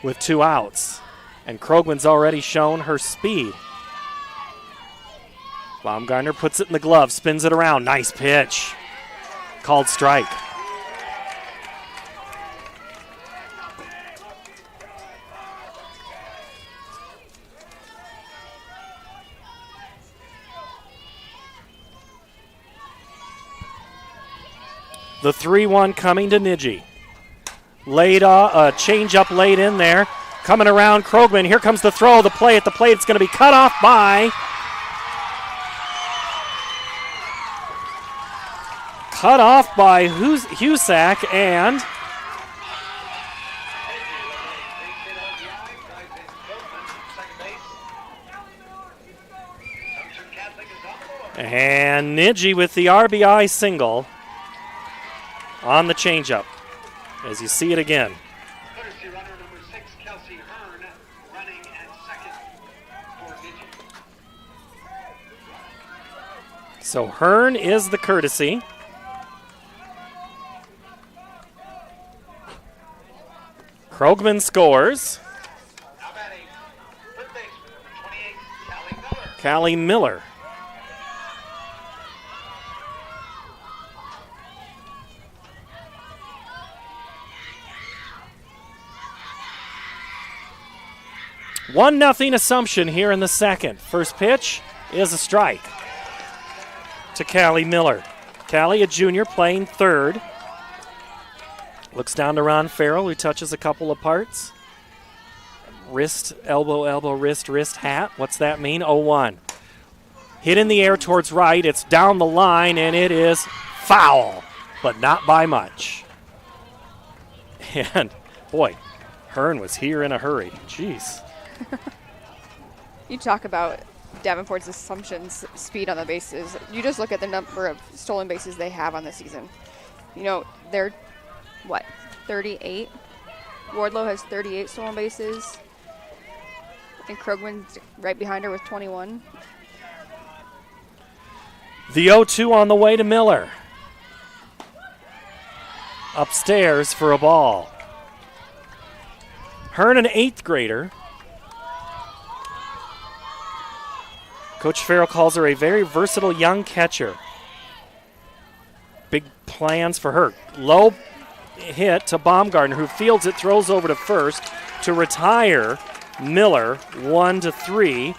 with 2 outs. And Krogman's already shown her speed. Baumgartner puts it in the glove, spins it around. Nice pitch. Called strike. The 3-1 coming to Nidji. Change up late in there. Coming around Krogman. Here comes the throw. The play at the plate. It's going to be cut off by Husak, and Nidji with the RBI single on the changeup. As you see it again. So Hearn is the courtesy. Krogman scores. Callie Miller. One nothing Assumption here in the second. First pitch is a strike to Callie Miller. Callie, a junior, playing third. Looks down to Ron Farrell, who touches a couple of parts. Wrist, elbow, wrist, hat. What's that mean? 0-1. Hit in the air towards right. It's down the line, and it is foul, but not by much. And, boy, Hearn was here in a hurry. Jeez. You talk about Davenport's Assumption's speed on the bases. You just look at the number of stolen bases they have on the season. You know, they're, 38? Wardlow has 38 stolen bases. And Krogman's right behind her with 21. The 0-2 on the way to Miller. Upstairs for a ball. Hearn, an 8th grader. Coach Farrell calls her a very versatile young catcher. Big plans for her. Low hit to Baumgartner, who fields it, throws over to first to retire Miller 1-3.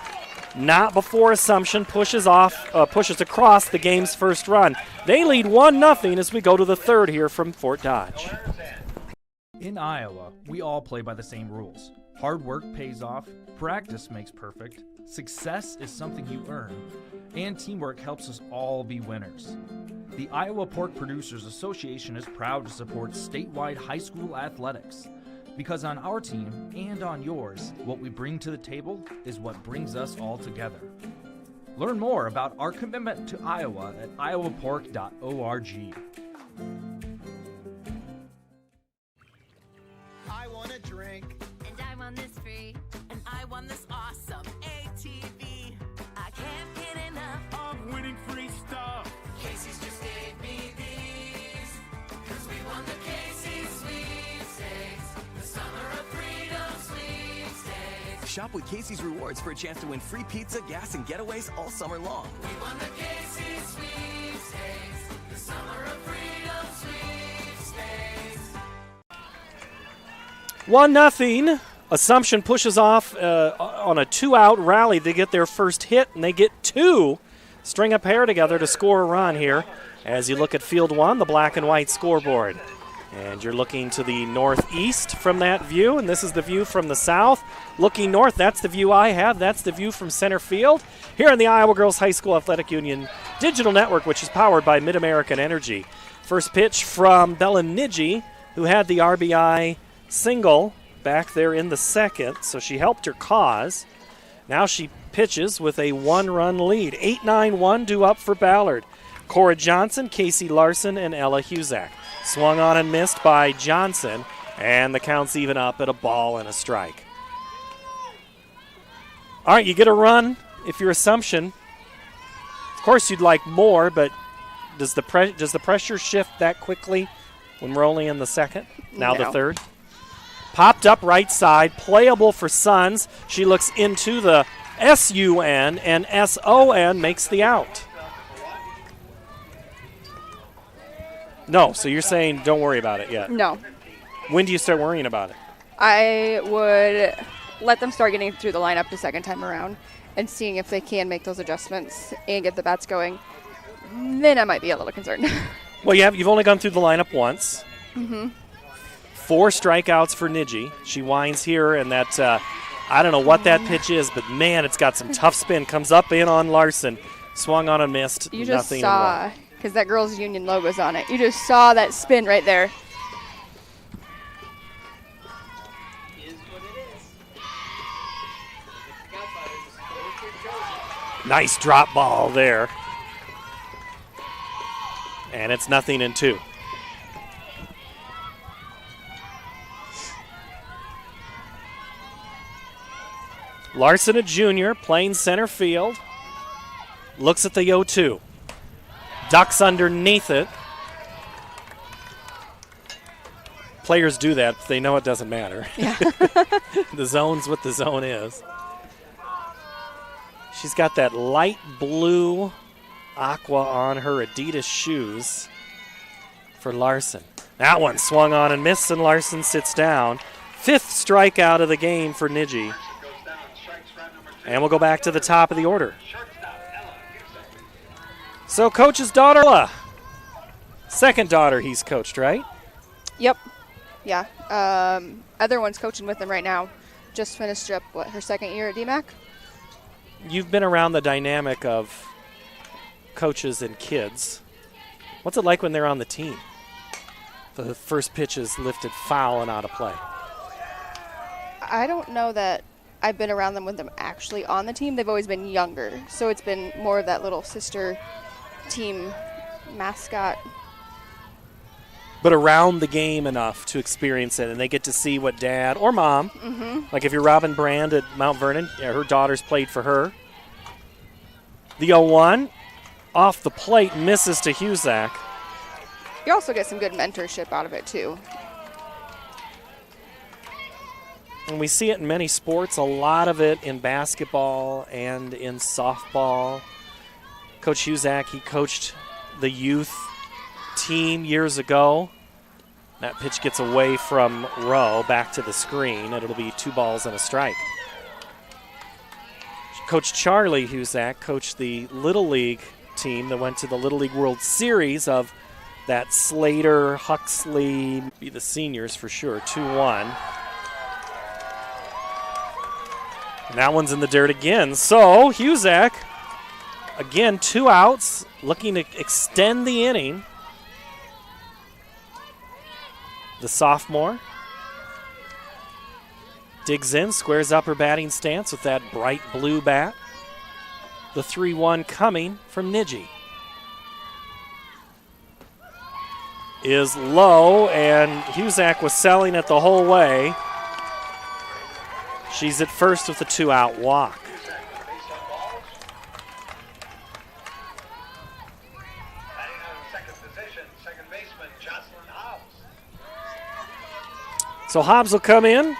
Not before Assumption pushes across the game's first run. They lead 1-0 as we go to the third here from Fort Dodge. In Iowa, we all play by the same rules. Hard work pays off, practice makes perfect, success is something you earn, and teamwork helps us all be winners. The Iowa Pork Producers Association is proud to support statewide high school athletics. Because on our team and on yours, what we bring to the table is what brings us all together. Learn more about our commitment to Iowa at iowapork.org. I want a drink. And I want this free. And I won this awesome ATV. I can't get enough of winning free stuff. Casey's just gave me these. 'Cause we won the Casey's sweepstakes. The Summer of Freedom sweepstakes. Shop with Casey's Rewards for a chance to win free pizza, gas, and getaways all summer long. We won the Casey's sweepstakes. The Summer of Freedom sweepstakes. 1-0. Assumption pushes off on a 2-out rally. They get their first hit, and they get 2. String a pair together to score a run here. As you look at field 1, the black and white scoreboard. And you're looking to the northeast from that view, and this is the view from the south. Looking north, that's the view I have. That's the view from center field. Here in the Iowa Girls High School Athletic Union Digital Network, which is powered by Mid-American Energy. First pitch from Bella Nidji, who had the RBI single back there in the second, so she helped her cause. Now she pitches with a 1-run lead. 8-9-1 due up for Ballard. Cora Johnson, Casey Larson, and Ella Husak. Swung on and missed by Johnson, and the count's even up at a ball and a strike. All right, you get a run if you're Assumption. Of course, you'd like more, but does the pressure shift that quickly when we're only in the second? Now No. the third. Popped up right side, playable for Suns. She looks into the SUN, and SON makes the out. No, so you're saying don't worry about it yet? No. When do you start worrying about it? I would let them start getting through the lineup the second time around and seeing if they can make those adjustments and get the bats going. Then I might be a little concerned. Well, you've only gone through the lineup once. Mm-hmm. 4 strikeouts for Nidji. She winds here, and that, I don't know what that pitch is, but man, it's got some tough spin. Comes up in on Larson. Swung on and missed. You just Nothing saw, because that girls' union logo's on it. You just saw that spin right there. Nice drop ball there. And it's 0-2. Larson, a junior, playing center field. Looks at the 0-2. Ducks underneath it. Players do that. They know it doesn't matter. Yeah. The zone's what the zone is. She's got that light blue aqua on her Adidas shoes for Larson. That one swung on and missed, and Larson sits down. 5th strikeout of the game for Nidji. And we'll go back to the top of the order. So coach's daughter, Ella. Second daughter he's coached, right? Yep. Yeah. Other one's coaching with him right now. Just finished up, her second year at DMAC? You've been around the dynamic of coaches and kids. What's it like when they're on the team? The first pitch is lifted foul and out of play. I don't know that I've been around them with them actually on the team, they've always been younger. So it's been more of that little sister team mascot. But around the game enough to experience it, and they get to see what dad or mom, like if you're Robin Brand at Mount Vernon, her daughters played for her. The 0-1 off the plate misses to Huzak. You also get some good mentorship out of it too. And we see it in many sports, a lot of it in basketball and in softball. Coach Huzak, he coached the youth team years ago. That pitch gets away from Rowe, back to the screen, and it'll be 2 balls and a strike. Coach Charlie Huzak coached the Little League team that went to the Little League World Series of that Slater, Huxley, be the seniors for sure, 2-1. And that one's in the dirt again. So Huzak, again, 2 outs, looking to extend the inning. The sophomore digs in, squares up her batting stance with that bright blue bat. The 3-1 coming from Niji is low, and Huzak was selling it the whole way. She's at first with a 2-out walk. So Hobbs will come in.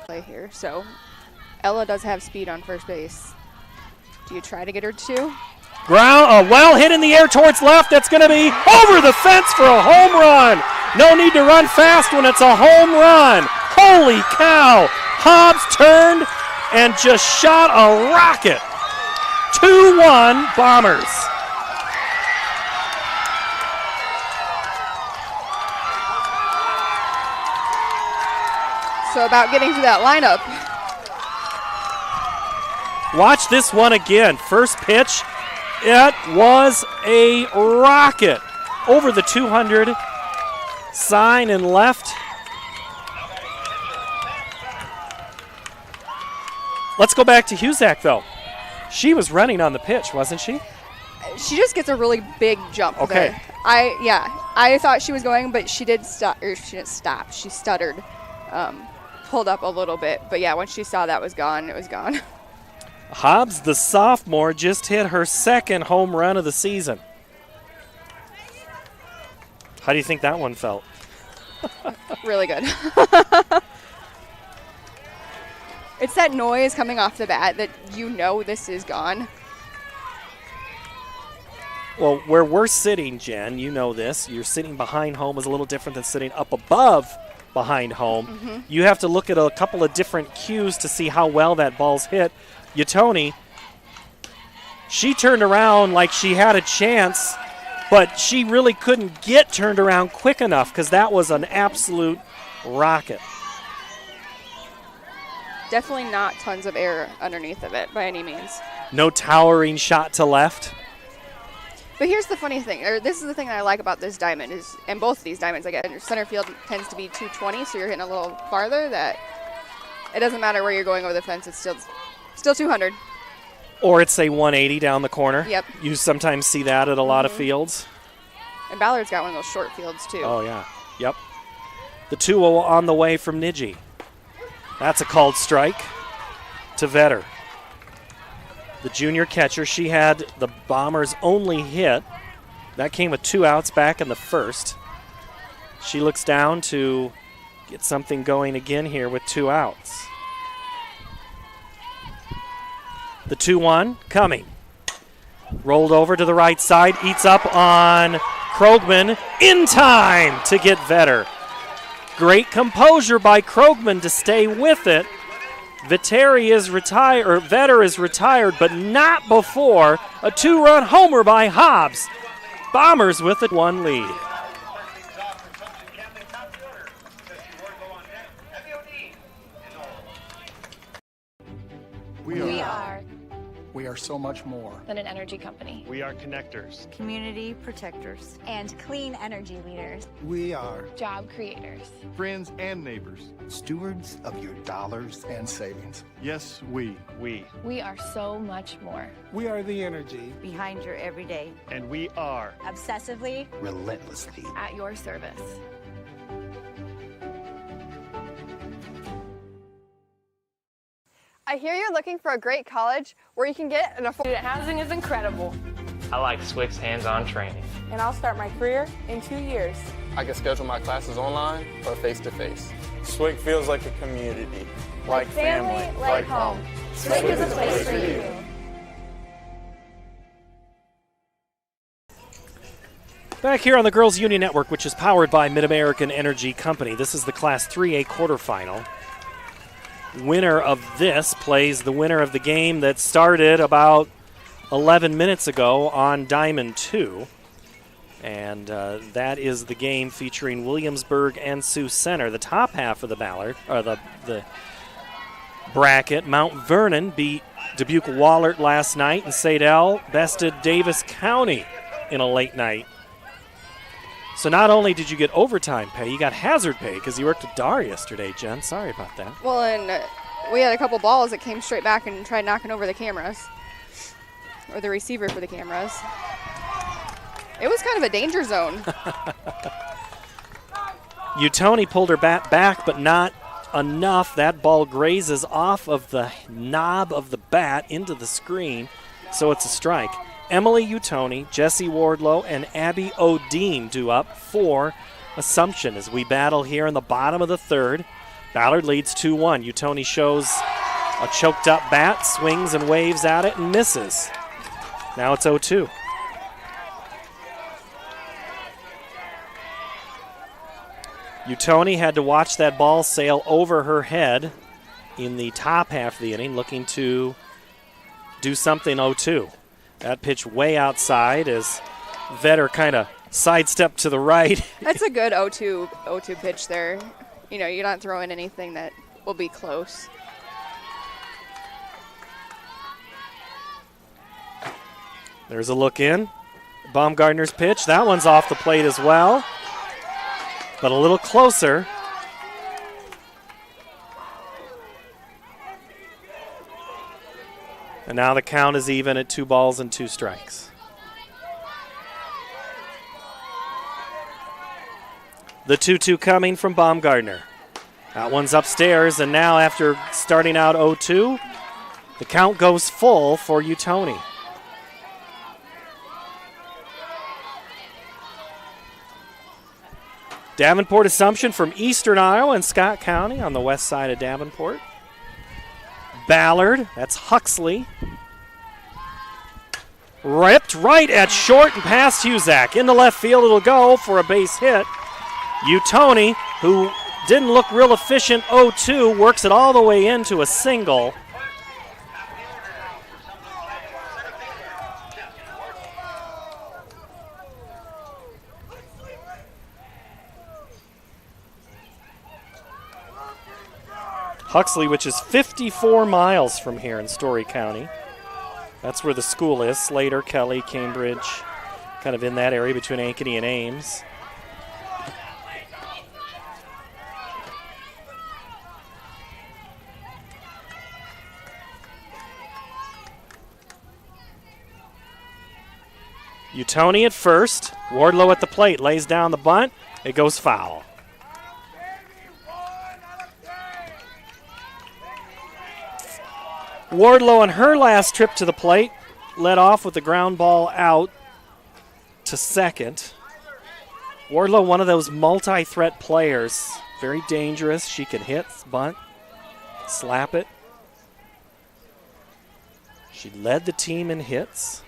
Play here. So Ella does have speed on first base. Do you try to get her to? Ground, a well hit in the air towards left. That's going to be over the fence for a home run. No need to run fast when it's a home run. Holy cow. Hobbs turned and just shot a rocket. 2-1 Bombers. So about getting to that lineup. Watch this one again. First pitch, it was a rocket. Over the 200 sign and left. Let's go back to Huzak, though. She was running on the pitch, wasn't she? She just gets a really big jump. Okay. There. I thought she was going, but she did stop. Or she didn't stop. She stuttered, pulled up a little bit. But yeah, once she saw that was gone, it was gone. Hobbs, the sophomore, just hit her second home run of the season. How do you think that one felt? Really good. It's that noise coming off the bat that you know this is gone. Well, where we're sitting, Jen, you know this. You're sitting behind home is a little different than sitting up above behind home. You have to look at a couple of different cues to see how well that ball's hit. Yatoni, she turned around like she had a chance, but she really couldn't get turned around quick enough because that was an absolute rocket. Definitely not tons of air underneath of it by any means. No towering shot to left. But here's the funny thing, or this is the thing that I like about this diamond, is, and both of these diamonds, I guess, center field tends to be 220, so you're hitting a little farther, that it doesn't matter where you're going over the fence, it's still 200. Or it's a 180 down the corner. Yep. You sometimes see that at a lot of fields. And Ballard's got one of those short fields, too. Oh, yeah. Yep. The 2-0 on the way from Niji. That's a called strike to Vetter. The junior catcher, she had the Bombers' only hit. That came with 2 outs back in the first. She looks down to get something going again here with 2 outs. The 2-1 coming. Rolled over to the right side, eats up on Krogman in time to get Vetter. Great composure by Krogman to stay with it. Vetter is retired, but not before a 2-run homer by Hobbs. Bombers with a 1 lead. We are so much more than an energy company. We are connectors, community protectors, and clean energy leaders. We are job creators, friends and neighbors, stewards of your dollars and savings. Yes, we. We are so much more. We are the energy behind your everyday. And we are obsessively, relentlessly at your service. I hear you're looking for a great college where you can get an affordable. Student housing is incredible. I like Swick's hands-on training. And I'll start my career in 2 years. I can schedule my classes online or face-to-face. Swick feels like a community, like family, like home. Swick is a place for you. Back here on the Girls Union Network, which is powered by Mid-American Energy Company, this is the Class 3A quarterfinal. Winner of this plays the winner of the game that started about 11 minutes ago on Diamond 2. And that is the game featuring Williamsburg and Sioux Center. The top half of the Ballard, or the bracket, Mount Vernon beat Dubuque Wahlert last night, and Sadell bested Davis County in a late night. So not only did you get overtime pay, you got hazard pay because you worked with Dar yesterday, Jen. Sorry about that. Well, and we had a couple balls that came straight back and tried knocking over the cameras, or the receiver for the cameras. It was kind of a danger zone. Utoni pulled her bat back, but not enough. That ball grazes off of the knob of the bat into the screen, so it's a strike. Emily Utoni, Jessie Wardlow, and Abby O'Dean due up for Assumption as we battle here in the bottom of the third. Ballard leads 2-1. Utoni shows a choked up bat, swings and waves at it and misses. Now it's 0-2. Utoni had to watch that ball sail over her head in the top half of the inning, looking to do something 0-2. That pitch way outside as Vetter kind of sidestepped to the right. That's a good 0-2 pitch there. You know, you're not throwing anything that will be close. There's a look in. Baumgartner's pitch. That one's off the plate as well, but a little closer. And now the count is even at 2 balls and 2 strikes. The 2-2 coming from Baumgartner. That one's upstairs, and now after starting out 0-2, the count goes full for Utoni. Davenport Assumption from eastern Iowa and Scott County on the west side of Davenport. Ballard, that's Huxley. Ripped right at short and past Huzak. Into left field it'll go for a base hit. Utoni, who didn't look real efficient 0-2, works it all the way into a single. Huxley, which is 54 miles from here in Story County. That's where the school is. Slater, Kelly, Cambridge, kind of in that area between Ankeny and Ames. Utoni at first. Wardlow at the plate, lays down the bunt. It goes foul. Wardlow on her last trip to the plate led off with the ground ball out to second. Wardlow, one of those multi-threat players, very dangerous. She can hit, bunt, slap it. She led the team in hits.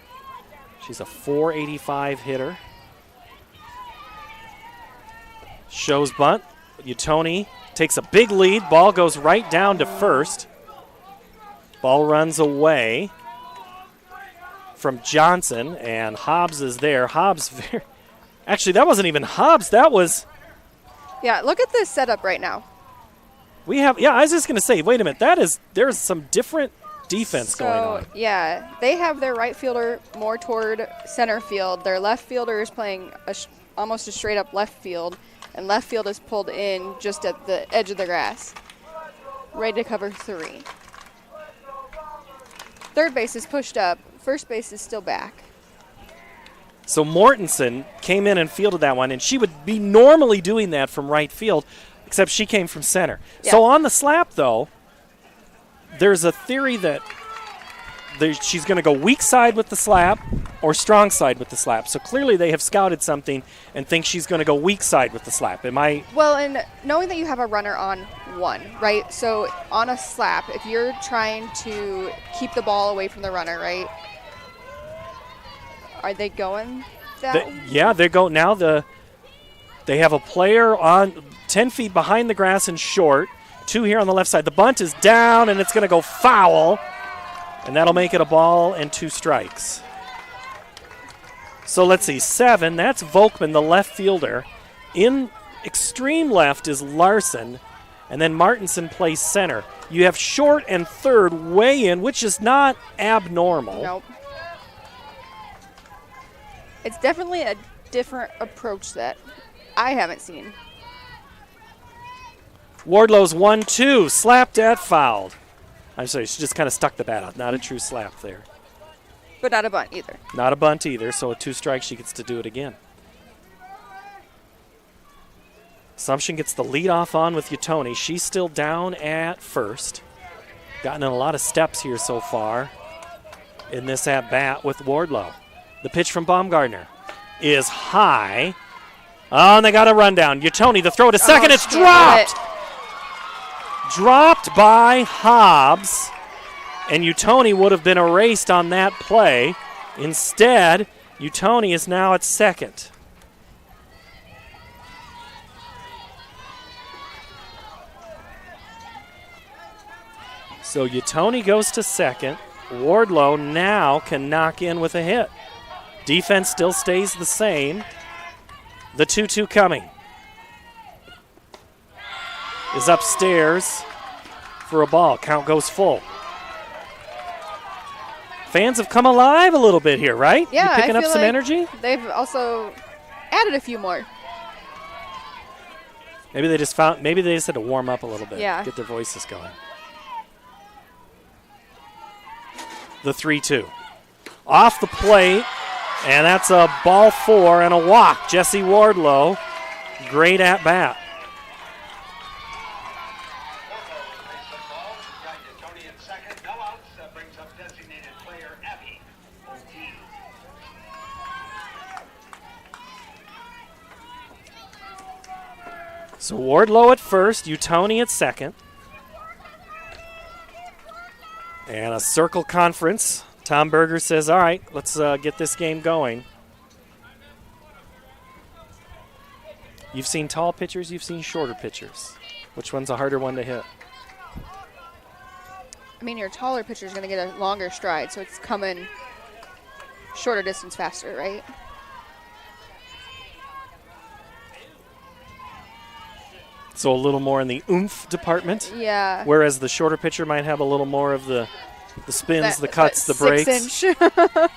She's a .485 hitter. Shows bunt. Utoni takes a big lead. Ball goes right down to first. Ball runs away from Johnson, and Hobbs is there. Hobbs, actually, that wasn't even Hobbs. That was. Yeah, look at this setup right now. I was just going to say, wait a minute. There's some different defense going on. Yeah, they have their right fielder more toward center field. Their left fielder is playing almost a straight-up left field, and left field is pulled in just at the edge of the grass, ready to cover 3. Third base is pushed up. First base is still back. So Mortensen came in and fielded that one, and she would be normally doing that from right field, except she came from center. Yeah. So on the slap, though, there's a theory that she's going to go weak side with the slap or strong side with the slap. So clearly they have scouted something and think she's going to go weak side with the slap. Am I? Well, and knowing that you have a runner on 1, right? So on a slap, if you're trying to keep the ball away from the runner, right? Are they going that? Yeah, they go now. They have a player on 10 feet behind the grass and short. 2 here on the left side. The bunt is down, and it's going to go foul, and that'll make it a ball and 2 strikes. So let's see, 7. That's Volkman, the left fielder. In extreme left is Larson, and then Martinson plays center. You have short and third way in, which is not abnormal. Nope. It's definitely a different approach that I haven't seen. Wardlow's 1-2, slapped at, fouled. I'm sorry, she just kind of stuck the bat out. Not a true slap there. But not a bunt either. Not a bunt either, so at 2 strikes she gets to do it again. Assumption gets the leadoff on with Utoni. She's still down at first. Gotten in a lot of steps here so far in this at-bat with Wardlow. The pitch from Baumgartner is high. Oh, and they got a rundown. Utoni, the throw to second. It's dropped. Dropped by Hobbs. And Utoni would have been erased on that play. Instead, Utoni is now at second. So Utoni goes to second. Wardlow now can knock in with a hit. Defense still stays the same. The 2-2 coming. Is upstairs for a ball. Count goes full. Fans have come alive a little bit here, right? Yeah, you picking I up feel some like energy? They've also added a few more. Maybe they just had to warm up a little bit. Yeah. Get their voices going. The 3-2. Off the plate, and that's a ball 4 and a walk. Jesse Wardlow, great at bat. So Wardlow at first, Utoni at second. And a circle conference. Tom Berger says, all right, let's get this game going. You've seen tall pitchers, you've seen shorter pitchers. Which one's a harder one to hit? I mean, your taller pitcher is going to get a longer stride, so it's coming shorter distance faster, right? So a little more in the oomph department. Yeah. Whereas the shorter pitcher might have a little more of the spins, the cuts, the breaks. 6-inch.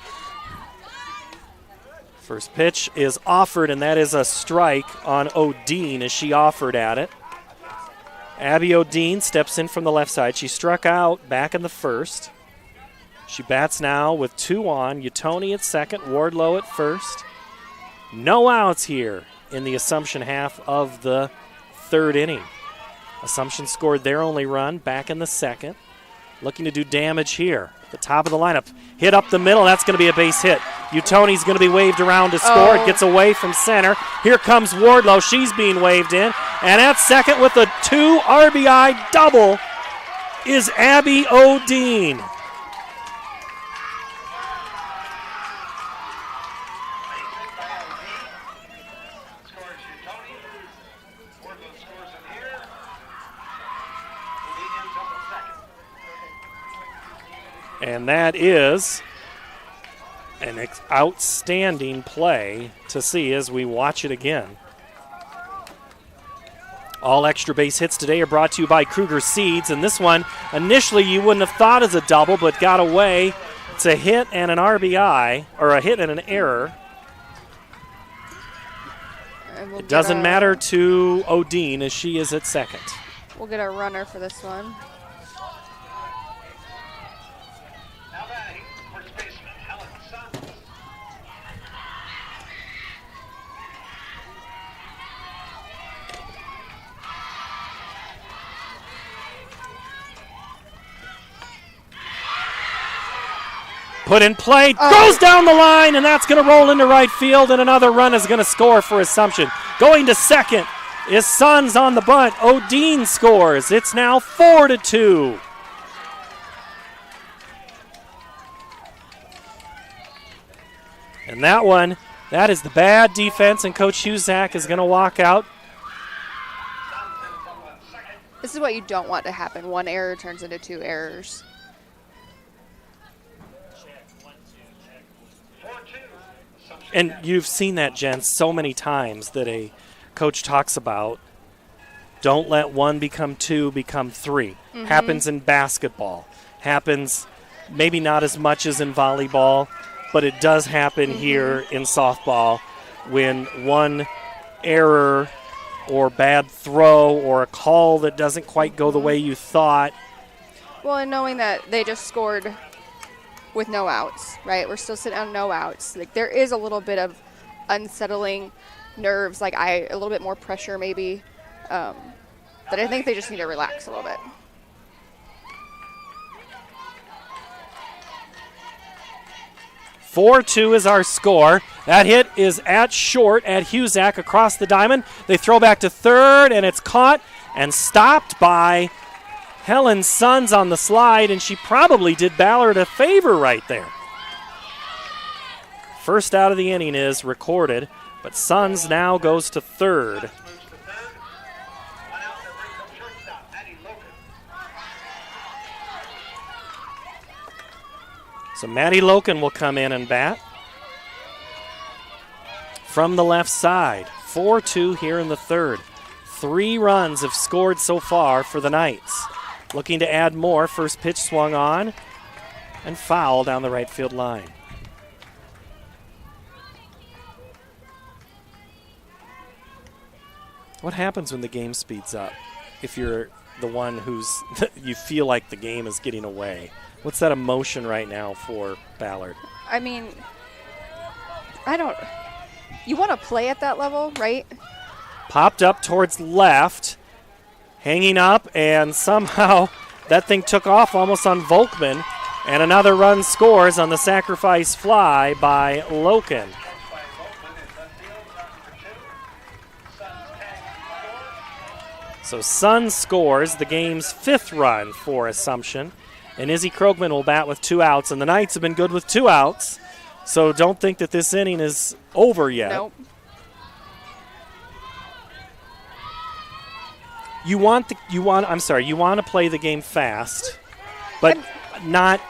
First pitch is offered, and that is a strike on Odine as she offered at it. Abby Odine steps in from the left side. She struck out back in the first. She bats now with 2 on. Utoni at second, Wardlow at first. No outs here in the Assumption half of the 3rd inning. Assumption scored their only run back in the 2nd. Looking to do damage here. The top of the lineup. Hit up the middle. That's going to be a base hit. Utoni's going to be waved around to score. It gets away from center. Here comes Wardlow. She's being waved in. And at second with a 2 RBI double is Abby Odine. And that is an outstanding play to see as we watch it again. All extra base hits today are brought to you by Kruger Seeds, and this one, initially you wouldn't have thought as a double, but got away. It's a hit and an RBI, or a hit and an error. It doesn't matter to Odine as she is at second. We'll get a runner for this one. Put in play, goes down the line, and that's going to roll into right field, and another run is going to score for Assumption. Going to second is Suns on the bunt. Odine scores. It's now 4-2. And that one, that is the bad defense, and Coach Husak is going to walk out. This is what you don't want to happen. One error turns into 2 errors. And you've seen that, Jen, so many times that a coach talks about don't let 1 become 2, become 3. Mm-hmm. Happens in basketball. Happens maybe not as much as in volleyball, but it does happen here in softball when one error or bad throw or a call that doesn't quite go the way you thought. Well, and knowing that they just scored with no outs, right? We're still sitting on no outs. Like, there is a little bit of unsettling nerves, like a little bit more pressure maybe. But I think they just need to relax a little bit. "4-2 is our score. That hit is at short at Husak across the diamond. They throw back to third, and it's caught and stopped by Helen Suns on the slide, and she probably did Ballard a favor right there. First out of the inning is recorded, but Suns now goes to third. So Maddie Loken will come in and bat from the left side. 4-2 here in the third. 3 runs have scored so far for the Knights. Looking to add more. First pitch swung on and foul down the right field line. What happens when the game speeds up? If you're the one who's you feel like the game is getting away. What's that emotion right now for Ballard? I mean, you want to play at that level, right? Popped up towards left. Hanging up, and somehow that thing took off almost on Volkman, and another run scores on the sacrifice fly by Loken. So Sun scores the game's 5th run for Assumption, and Izzy Krogman will bat with 2 outs, and the Knights have been good with 2 outs, so don't think that this inning is over yet. Nope. You want to play the game fast, but not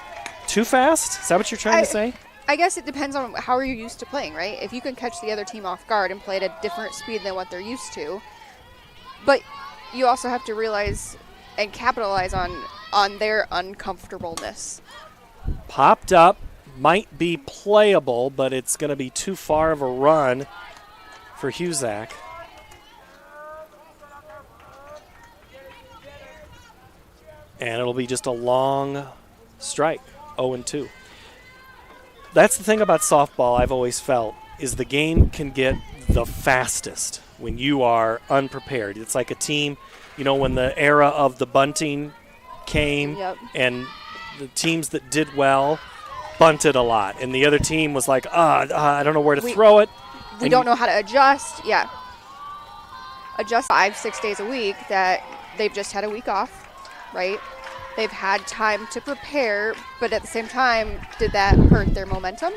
too fast? Is that what you're trying to say? I guess it depends on how you're used to playing, right? If you can catch the other team off guard and play at a different speed than what they're used to. But you also have to realize and capitalize on their uncomfortableness. Popped up, might be playable, but it's going to be too far of a run for Husak. And it'll be just a long strike, 0-2. That's the thing about softball I've always felt, is the game can get the fastest when you are unprepared. It's like a team, when the era of the bunting came and the teams that did well bunted a lot. And the other team was like, I don't know where to throw it. We don't know how to adjust. Yeah. Adjust 5-6 days a week that they've just had a week off. Right? They've had time to prepare, but at the same time, did that hurt their momentum?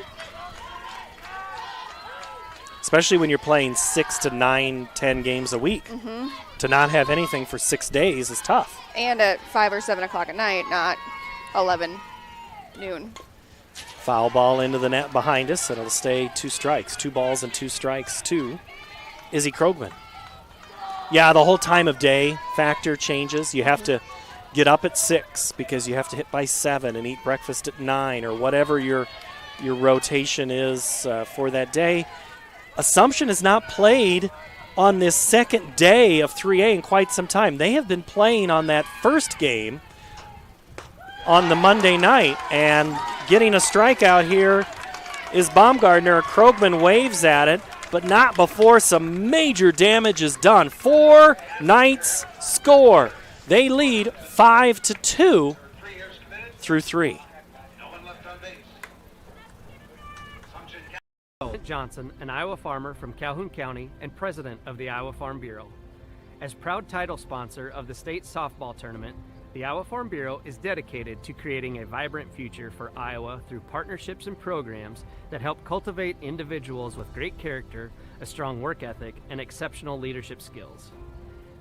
Especially when you're playing 6 to 9, 10 games a week. Mm-hmm. To not have anything for 6 days is tough. And at 5 or 7 o'clock at night, not 11 noon. Foul ball into the net behind us, and it'll stay 2 strikes. 2 balls and 2 strikes to Izzy Krogman. Yeah, the whole time of day factor changes. You have to get up at 6 because you have to hit by 7 and eat breakfast at 9 or whatever your rotation is for that day. Assumption has not played on this second day of 3A in quite some time. They have been playing on that first game on the Monday night, and getting a strikeout here is Baumgartner. Krogman waves at it, but not before some major damage is done. 4 Knights score. They lead 5-2 through 3. Johnson, an Iowa farmer from Calhoun County and president of the Iowa Farm Bureau. As proud title sponsor of the state softball tournament, the Iowa Farm Bureau is dedicated to creating a vibrant future for Iowa through partnerships and programs that help cultivate individuals with great character, a strong work ethic, and exceptional leadership skills.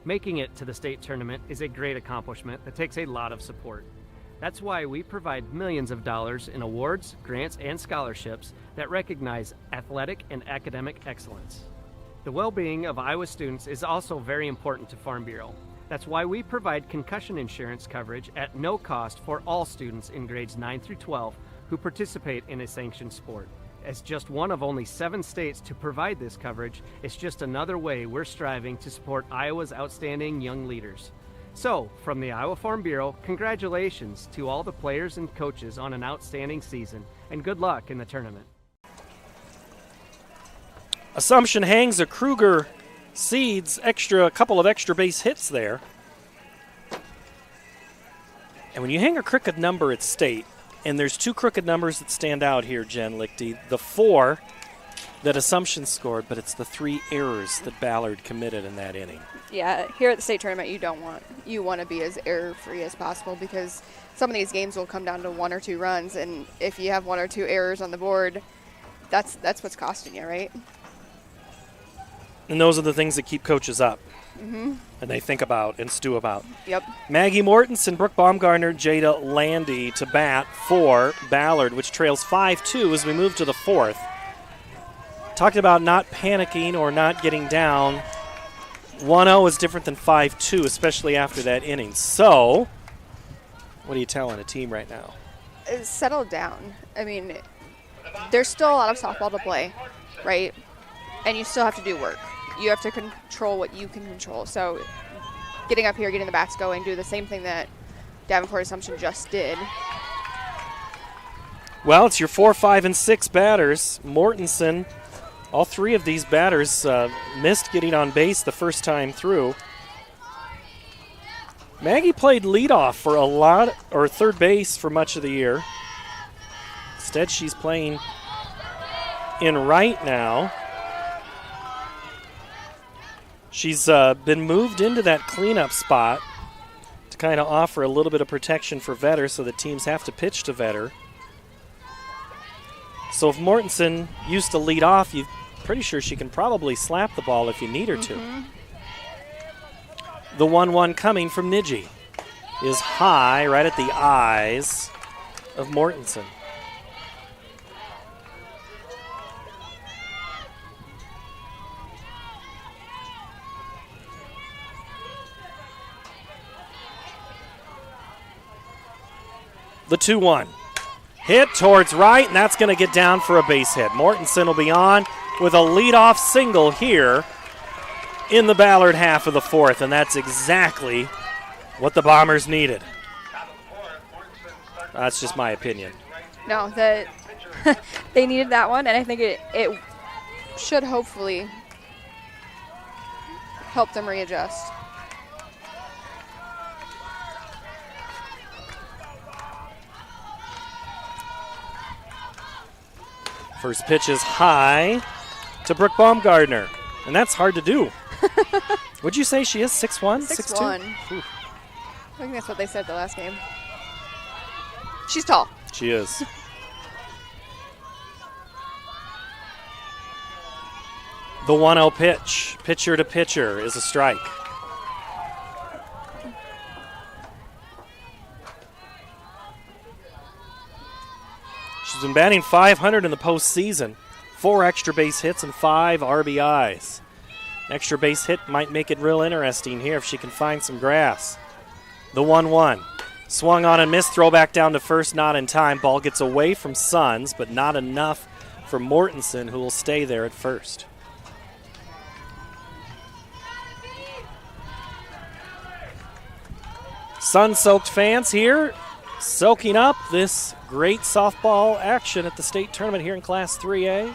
Making it to the state tournament is a great accomplishment that takes a lot of support. That's why we provide millions of dollars in awards, grants, and scholarships that recognize athletic and academic excellence. The well-being of Iowa students is also very important to Farm Bureau. That's why we provide concussion insurance coverage at no cost for all students in grades 9 through 12 who participate in a sanctioned sport. As just one of only 7 states to provide this coverage, it's just another way we're striving to support Iowa's outstanding young leaders. So, from the Iowa Farm Bureau, congratulations to all the players and coaches on an outstanding season, and good luck in the tournament. Assumption hangs a Kruger Seeds a couple of extra base hits there. And when you hang a crooked number at state, and there's 2 crooked numbers that stand out here, Jen Lichty, the 4 that Assumption scored, but it's the 3 errors that Ballard committed in that inning. Yeah, here at the state tournament, you want to be as error-free as possible because some of these games will come down to 1 or 2 runs, and if you have 1 or 2 errors on the board, that's what's costing you, right? And those are the things that keep coaches up. Mm-hmm. And they think about and stew about. Yep. Maggie Mortensen, Brooke Baumgartner, Jada Landy to bat for Ballard, which trails 5-2 as we move to the 4th. Talked about not panicking or not getting down. 1-0 is different than 5-2, especially after that inning. So, what are you telling a team right now? Settle down. I mean, there's still a lot of softball to play, right? And you still have to do work. You have to control what you can control. So getting up here, getting the bats going, do the same thing that Davenport Assumption just did. Well, it's your 4, 5, and 6 batters. Mortensen, all 3 of these batters missed getting on base the first time through. Maggie played leadoff for or third base for much of the year. Instead, she's playing in right now. She's been moved into that cleanup spot to kind of offer a little bit of protection for Vetter so that teams have to pitch to Vetter. So if Mortensen used to lead off, you're pretty sure she can probably slap the ball if you need her to. The 1-1 coming from Niji is high right at the eyes of Mortensen. The 2-1. Hit towards right, and that's going to get down for a base hit. Mortensen will be on with a leadoff single here in the Ballard half of the 4th, and that's exactly what the Bombers needed. That's just my opinion. No, they needed that one, and I think it should hopefully help them readjust. First pitch is high to Brooke Baumgartner, and that's hard to do. Would you say she is 6'1", 6'1"? I think that's what they said the last game. She's tall. She is. The 1-0 pitch, pitcher to pitcher, is a strike. She's been batting .500 in the postseason, 4 extra base hits and 5 RBIs. Extra base hit might make it real interesting here if she can find some grass. The 1-1. Swung on and missed. Throw back down to first, not in time. Ball gets away from Suns, but not enough for Mortensen, who will stay there at first. Sun-soaked fans here soaking up this great softball action at the state tournament here in Class 3A.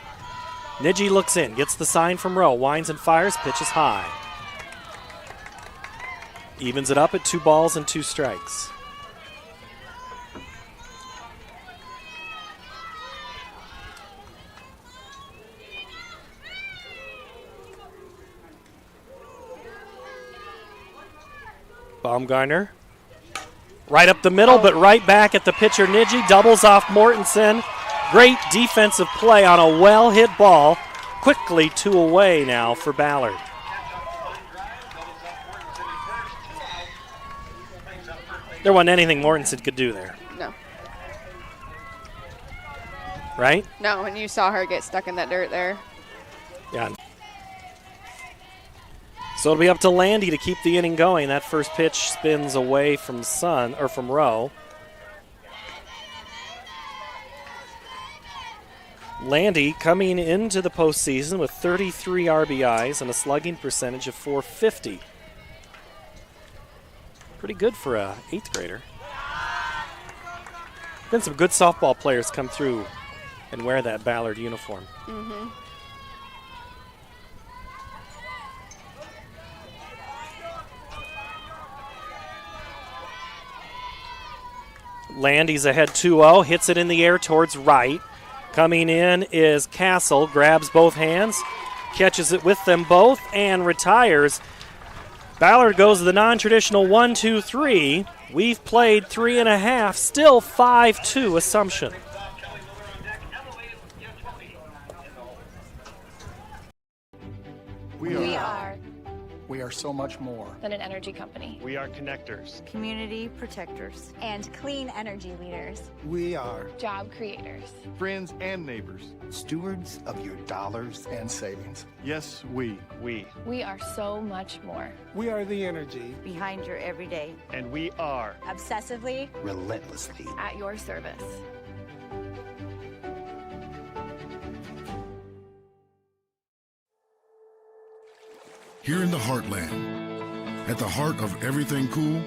Niji looks in, gets the sign from Rowe, winds and fires, pitches high. Evens it up at 2 balls and 2 strikes. Baumgartner. Right up the middle, but right back at the pitcher, Niji. Doubles off Mortensen. Great defensive play on a well-hit ball. Quickly 2 away now for Ballard. There wasn't anything Mortensen could do there. No. Right? No, and you saw her get stuck in that dirt there. Yeah. So it'll be up to Landy to keep the inning going. That first pitch spins away from from Rowe. Landy coming into the postseason with 33 RBIs and a slugging percentage of .450. Pretty good for a 8th grader. Been some good softball players come through and wear that Ballard uniform. Mm-hmm. Landy's ahead 2-0, hits it in the air towards right. Coming in is Castle, grabs both hands, catches it with them both, and retires. Ballard goes the non-traditional 1-2-3. We've played 3.5, still 5-2 Assumption. We are so much more than an energy company. We are connectors, community protectors, and clean energy leaders. We are job creators, friends and neighbors, stewards of your dollars and savings. Yes, we. We are so much more. We are the energy behind your everyday. And we are obsessively, relentlessly at your service. Here in the heartland, at the heart of everything cool,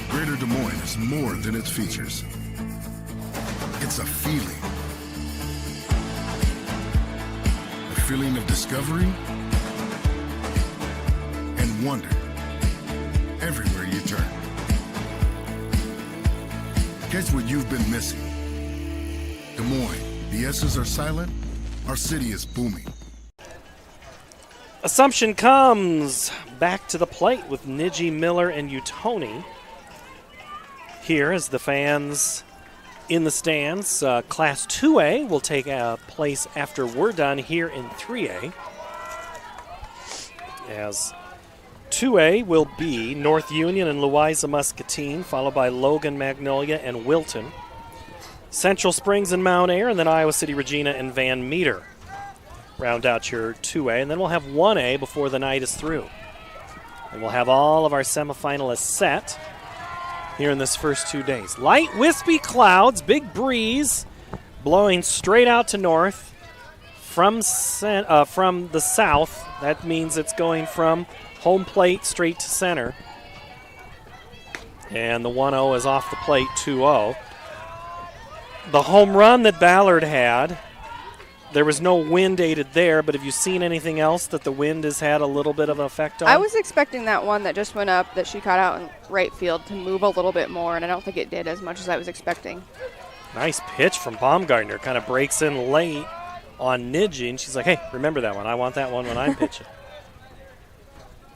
Greater Des Moines is more than its features. It's a feeling. A feeling of discovery and wonder everywhere you turn. Catch what you've been missing. Des Moines, the S's are silent, our city is booming. Assumption comes back to the plate with Niji, Miller, and Utoni. Here as the fans in the stands. Class 2A will take place after we're done here in 3A. As 2A will be North Union and Louisa Muscatine, followed by Logan, Magnolia, and Wilton. Central Springs and Mount Ayr, and then Iowa City, Regina, and Van Meter round out your 2A, and then we'll have 1A before the night is through. And we'll have all of our semifinalists set here in this first 2 days. Light wispy clouds, big breeze blowing straight out to north from the south. That means it's going from home plate straight to center. And the 1-0 is off the plate, 2-0. The home run that Ballard had, there was no wind aided there, but have you seen anything else that the wind has had a little bit of an effect on? I was expecting that one that just went up that she caught out in right field to move a little bit more, and I don't think it did as much as I was expecting. Nice pitch from Baumgartner. Kind of breaks in late on Niji, and she's like, hey, remember that one. I want that one when I'm pitching.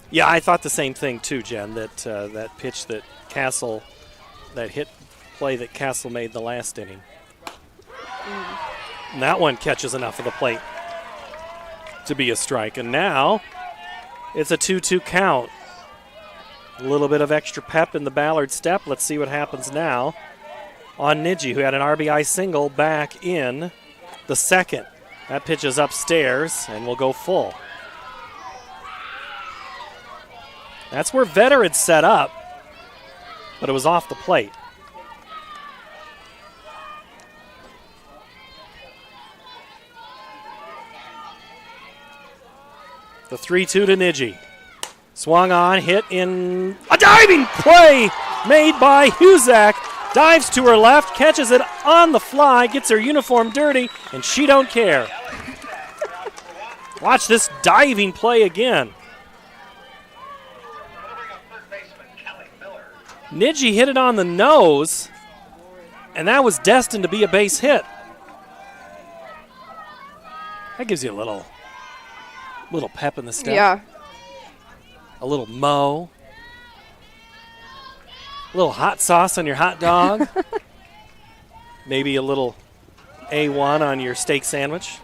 Yeah, I thought the same thing too, Jen, that that pitch that Castle, that hit play that Castle made the last inning. And that one catches enough of the plate to be a strike. And now it's a 2-2 count. A little bit of extra pep in the Ballard step. Let's see what happens now on Niji, who had an RBI single back in the second. That pitch is upstairs and will go full. That's where Vetter had set up, but it was off the plate. The 3-2 to Niji. Swung on, hit in a diving play made by Huzak. Dives to her left, catches it on the fly, gets her uniform dirty, and she don't care. Watch this diving play again. Niji hit it on the nose, and that was destined to be a base hit. That gives you a little pep in the step. Yeah. A little mo. A little hot sauce on your hot dog. Maybe a little A1 on your steak sandwich.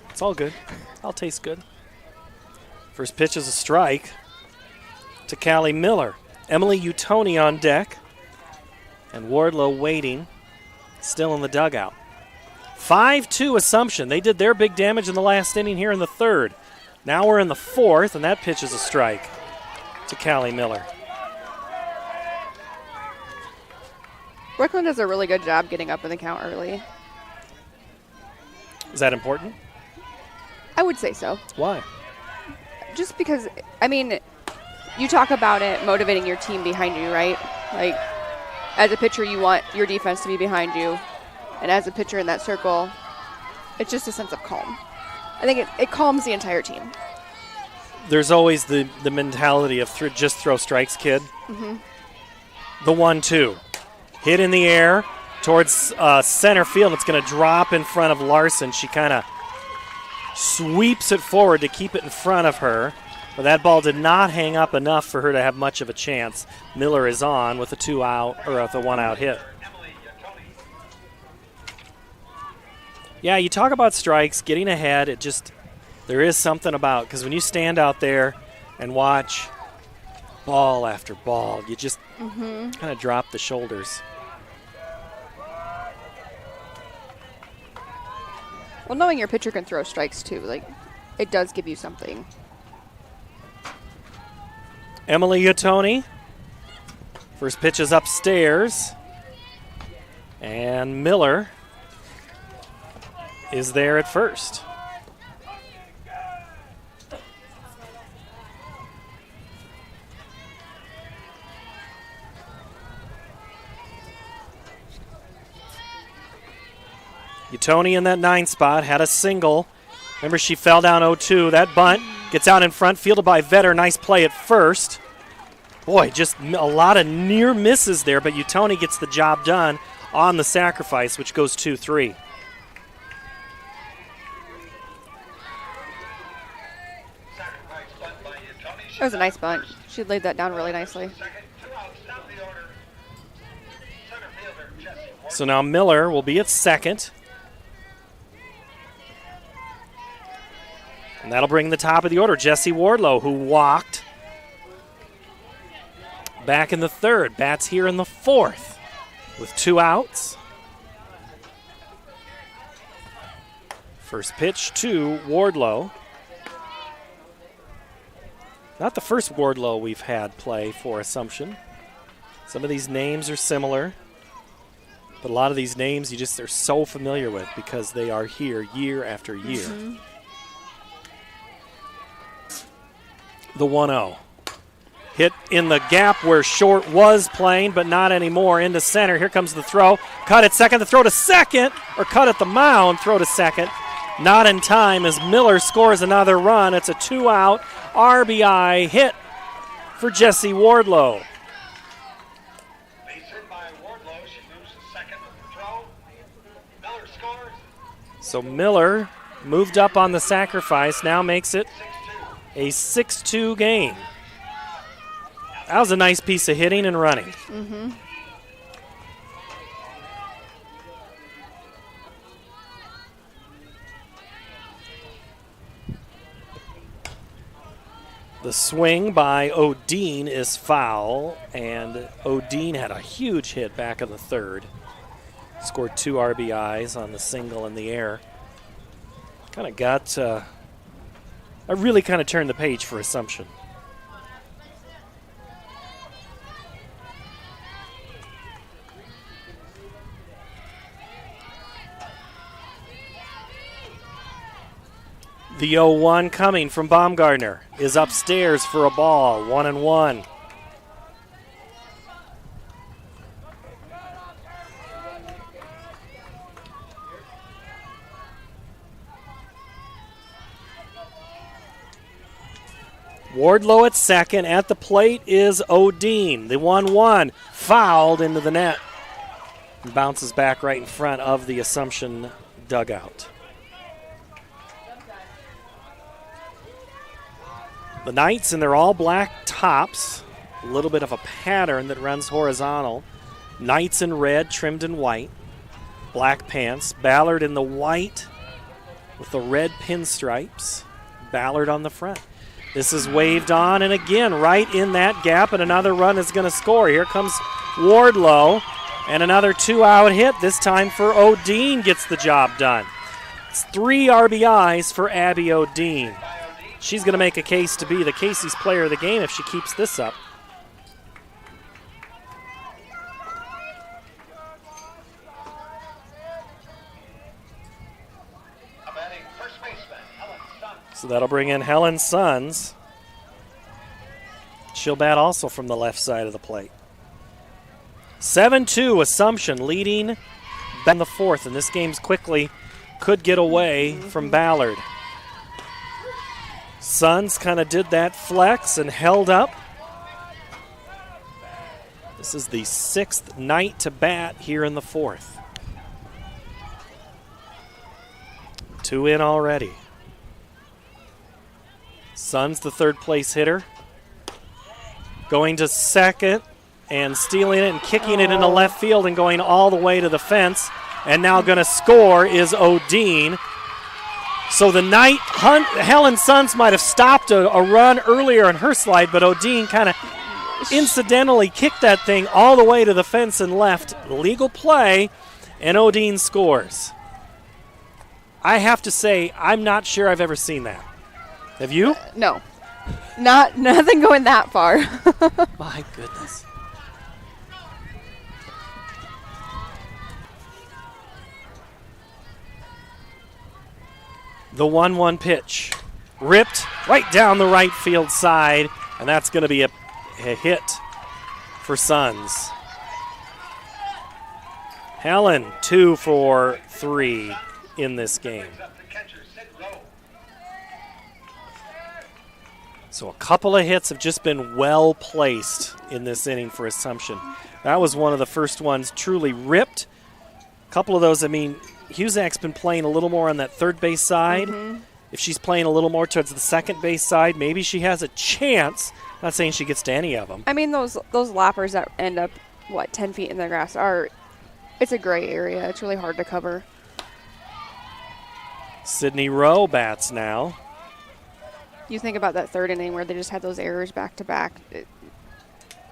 It's all good. All tastes good. First pitch is a strike to Callie Miller. Emily Utoni on deck. And Wardlow waiting, still in the dugout. 5-2 Assumption. They did their big damage in the last inning here in the third. Now we're in the fourth, and that pitch is a strike to Callie Miller. Brooklyn does a really good job getting up in the count early. Is that important? I would say so. Why? Just because, I mean, you talk about it motivating your team behind you, right? Like, as a pitcher, you want your defense to be behind you. And as a pitcher in that circle, it's just a sense of calm. I think it calms the entire team. There's always the mentality of just throw strikes, kid. Mm-hmm. The 1-2. Hit in the air towards center field. It's going to drop in front of Larson. She kind of sweeps it forward to keep it in front of her. But that ball did not hang up enough for her to have much of a chance. Miller is on with a 2-out or with a 1-out hit. Yeah, you talk about strikes, getting ahead. There is something about, because when you stand out there and watch ball after ball, you just kind of drop the shoulders. Well, knowing your pitcher can throw strikes too, like, it does give you something. Emily Utoni. First pitch is upstairs. And Miller is there at first. Utoni in that 9 spot had a single. Remember, she fell down 0-2. That bunt gets out in front, fielded by Vetter. Nice play at first. Boy, just a lot of near misses there, but Utoni gets the job done on the sacrifice, which goes 2-3. That was a nice bunt. She laid that down really nicely. So now Miller will be at second. And that'll bring the top of the order, Jessie Wardlow, who walked back in the third. Bats here in the fourth with 2 outs. First pitch to Wardlow. Not the first Wardlow we've had play for Assumption. Some of these names are similar, but a lot of these names you just are so familiar with because they are here year after year. Mm-hmm. The 1-0. Hit in the gap where Short was playing, but not anymore. Into center. Here comes the throw. Cut at second. The throw to second, or cut at the mound. Throw to second. Not in time as Miller scores another run. It's a 2-out RBI hit for Jessie Wardlow. So Miller moved up on the sacrifice, now makes it a 6-2 game. That was a nice piece of hitting and running. Mm-hmm. The swing by O'Dean is foul, and O'Dean had a huge hit back in the third. Scored 2 RBIs on the single in the air. Kind of got, I really kind of turned the page for Assumption. The 0-1 coming from Baumgartner is upstairs for a ball, 1-1. Wardlow at second. At the plate is Odine. The 1-1 fouled into the net. And bounces back right in front of the Assumption dugout. The Knights in their all black tops. A little bit of a pattern that runs horizontal. Knights in red, trimmed in white. Black pants. Ballard in the white with the red pinstripes. Ballard on the front. This is waved on, and again, right in that gap, and another run is going to score. Here comes Wardlow, and another 2-out hit, this time for Odine gets the job done. It's 3 RBIs for Abby Odine. She's going to make a case to be the Casey's player of the game if she keeps this up. So that'll bring in Helen Sons. She'll bat also from the left side of the plate. 7-2 Assumption leading in the fourth, and this game's quickly could get away from Ballard. Sons kind of did that flex and held up. This is the 6th night to bat here in the fourth. 2 in already. Sons, the third place hitter, going to second and stealing it and kicking it into left field and going all the way to the fence. And now going to score is Odine. So the Knight, Helen Sons might have stopped a run earlier in her slide, but Odine kind of incidentally kicked that thing all the way to the fence and left. Legal play, and Odine scores. I have to say, I'm not sure I've ever seen that. Have you? No. Nothing going that far. My goodness. The 1-1 pitch. Ripped right down the right field side, and that's going to be a hit for Sons. Helen, 2 for 3 in this game. So a couple of hits have just been well placed in this inning for Assumption. That was one of the first ones truly ripped. A couple of those, I mean, Husak's been playing a little more on that third base side. Mm-hmm. If she's playing a little more towards the second base side, maybe she has a chance. Not saying she gets to any of them. I mean, those loppers that end up, 10 feet in the grass it's a gray area. It's really hard to cover. Sydney Rowe bats now. You think about that third inning where they just had those errors back to back.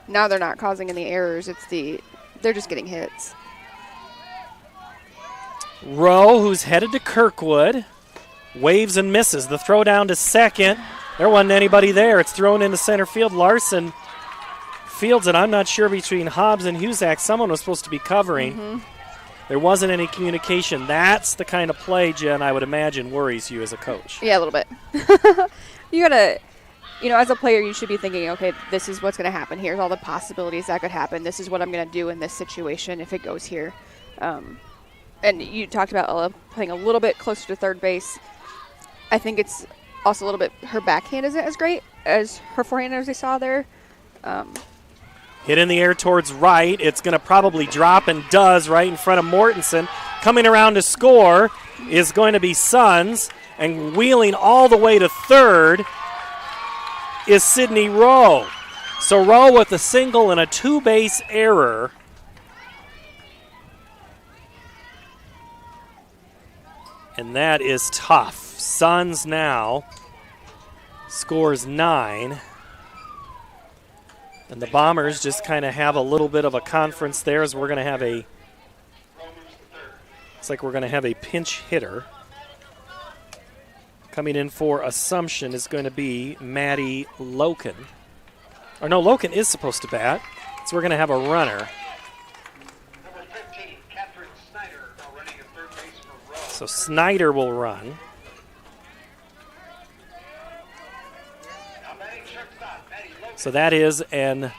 Now they're not causing any errors. They're just getting hits. Rowe, who's headed to Kirkwood, waves and misses. The throw down to second. There wasn't anybody there. It's thrown into center field. Larson fields it. I'm not sure between Hobbs and Husak. Someone was supposed to be covering. Mm-hmm. There wasn't any communication. That's the kind of play, Jen, I would imagine worries you as a coach. Yeah, a little bit. You got to, as a player, you should be thinking, okay, this is what's going to happen. Here's all the possibilities that could happen. This is what I'm going to do in this situation if it goes here. And you talked about Ella playing a little bit closer to third base. I think it's also a little bit, her backhand isn't as great as her forehand as we saw there. Hit in the air towards right. It's going to probably drop and does right in front of Mortensen. Coming around to score is going to be Sons. And wheeling all the way to third is Sydney Rowe. So Rowe with a single and a 2-base error. And that is tough. Sons now scores 9. And the Bombers just kind of have a little bit of a conference there as we're going to have looks like we're going to have a pinch hitter. Coming in for Assumption is going to be Maddie Loken. Or no, Loken is supposed to bat. So we're going to have a runner. Number 15, Catherine Snyder, now running at third base for Rowe. So Snyder will run. So that is an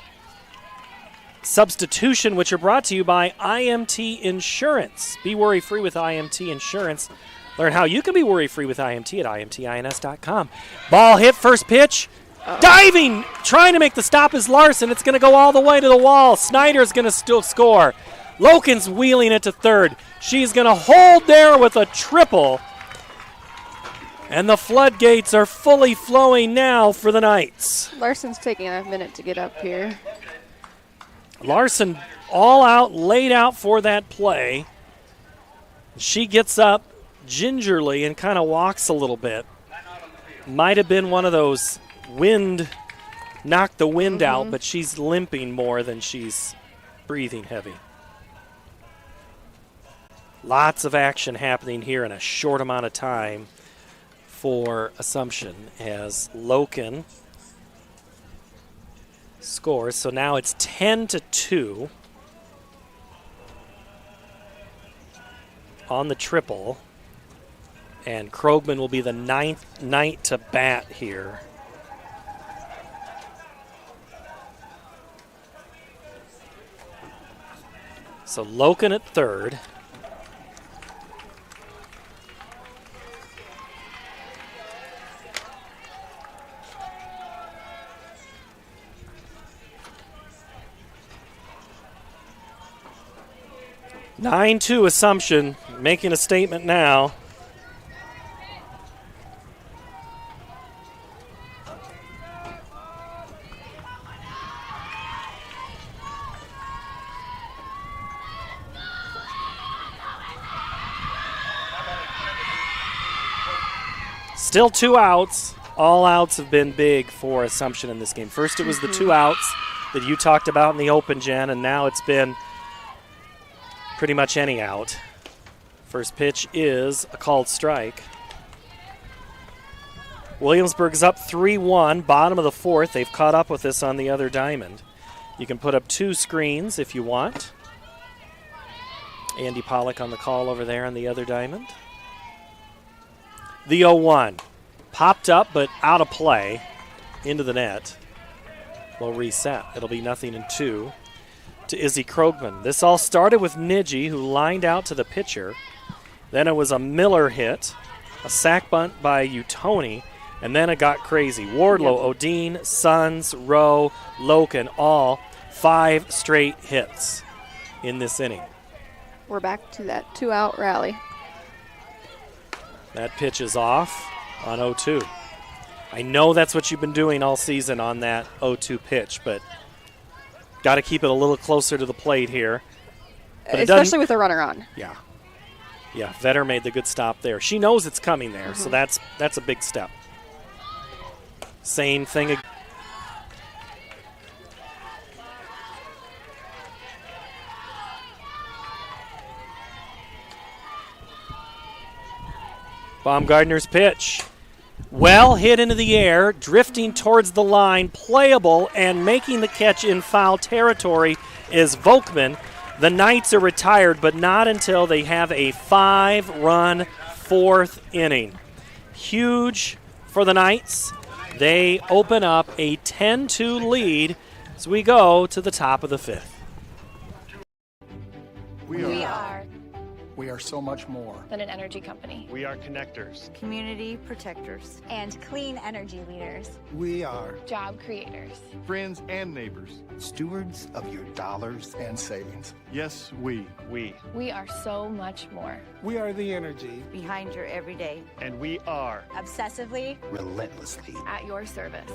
substitution, which are brought to you by IMT Insurance. Be worry-free with IMT Insurance. Learn how you can be worry-free with IMT at imtins.com. Ball hit, first pitch. Diving, trying to make the stop is Larson. It's going to go all the way to the wall. Snyder's going to still score. Loken's wheeling it to third. She's going to hold there with a triple. And the floodgates are fully flowing now for the Knights. Larson's taking a minute to get up here. Larson all out, laid out for that play. She gets up gingerly and kind of walks a little bit. Might have been one of those wind, knocked the wind out, but she's limping more than she's breathing heavy. Lots of action happening here in a short amount of time for Assumption as Loken scores. So now it's 10-2 on the triple. And Krogman will be the ninth Knight to bat here. So Loken at third. (9-2) Assumption, making a statement now. Still 2 outs. All outs have been big for Assumption in this game. First it was the 2 outs that you talked about in the open, Jen, and now it's been pretty much any out. First pitch is a called strike. Williamsburg's up 3-1, bottom of the fourth. They've caught up with us on the other diamond. You can put up 2 screens if you want. Andy Pollock on the call over there on the other diamond. The 0-1. Popped up, but out of play. Into the net. We'll reset. It'll be 0-2 to Izzy Krogman. This all started with Niji, who lined out to the pitcher. Then it was a Miller hit, a sac bunt by Utoni, and then it got crazy. Wardlow, Odine, Sons, Rowe, Loken, all 5 straight hits in this inning. We're back to that 2-out rally. That pitch is off on 0-2. I know that's what you've been doing all season on that 0-2 pitch, but got to keep it a little closer to the plate here. But especially with a runner on. Yeah. Yeah, Vetter made the good stop there. She knows it's coming there, so that's a big step. Same thing. Baumgartner's pitch. Well hit into the air, drifting towards the line, playable, and making the catch in foul territory is Volkman. The Knights are retired, but not until they have a 5-run 4th inning. Huge for the Knights. They open up a 10-2 lead as we go to the top of the 5th. We are so much more than an energy company. We are connectors, community protectors, and clean energy leaders. We are job creators, friends and neighbors, stewards of your dollars and savings. Yes, we. We are so much more. We are the energy behind your everyday. And we are obsessively, relentlessly at your service.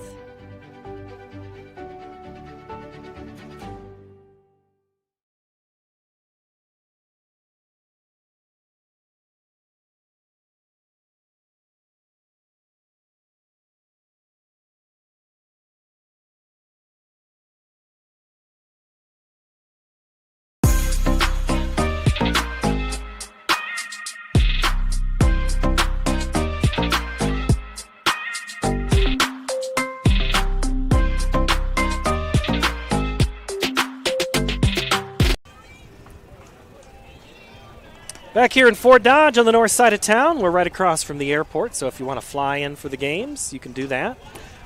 Back here in Fort Dodge on the north side of town. We're right across from the airport, so if you want to fly in for the games, you can do that.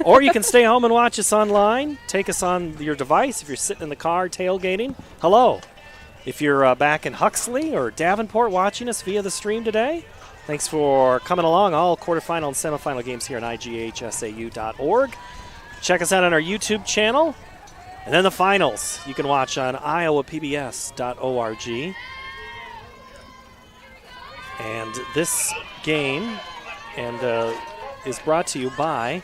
Or you can stay home and watch us online. Take us on your device if you're sitting in the car tailgating. Hello. If you're back in Huxley or Davenport watching us via the stream today, thanks for coming along. All quarterfinal and semifinal games here on IGHSAU.org. Check us out on our YouTube channel. And then the finals you can watch on iowapbs.org. And this game is brought to you by,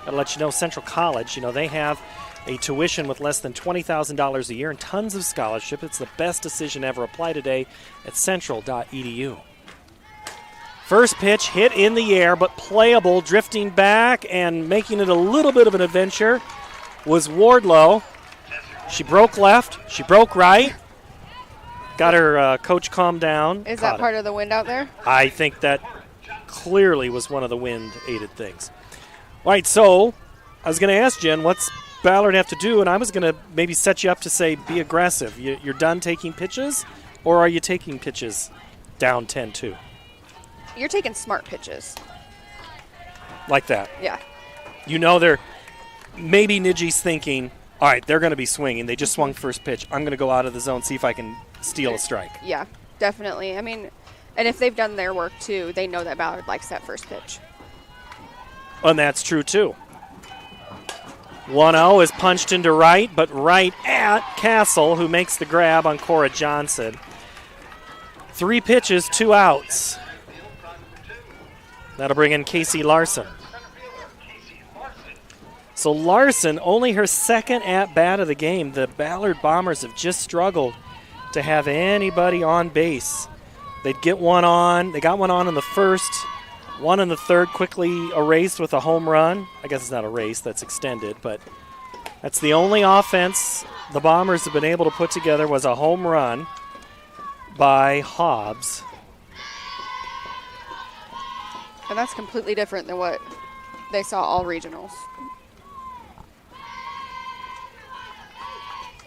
I'll let you know, Central College. You know, they have a tuition with less than $20,000 a year and tons of scholarship. It's the best decision ever. Apply today at central.edu. First pitch hit in the air, but playable, drifting back and making it a little bit of an adventure was Wardlow. She broke left, she broke right, got her coach calmed down. Is that part of the wind out there? I think that clearly was one of the wind-aided things. All right, so I was going to ask Jen, what's Ballard have to do? And I was going to maybe set you up to say be aggressive. You're done taking pitches, or are you taking pitches down 10-2? You're taking smart pitches. Like that? Yeah. You know maybe Nidji's thinking, all right, they're going to be swinging. They just swung first pitch. I'm going to go out of the zone, see if I can steal a strike. Yeah, definitely. I mean, and if they've done their work too, they know that Ballard likes that first pitch. And that's true too. 1-0 is punched into right, but right at Castle, who makes the grab on Cora Johnson. 3 pitches, 2 outs. That'll bring in Casey Larson. So Larson, only her second at-bat of the game. The Ballard Bombers have just struggled to have anybody on base. They'd get one on. They got one on in the first. One in the third, quickly erased with a home run. I guess it's not erased, that's extended, but that's the only offense the Bombers have been able to put together was a home run by Hobbs. And that's completely different than what they saw all regionals.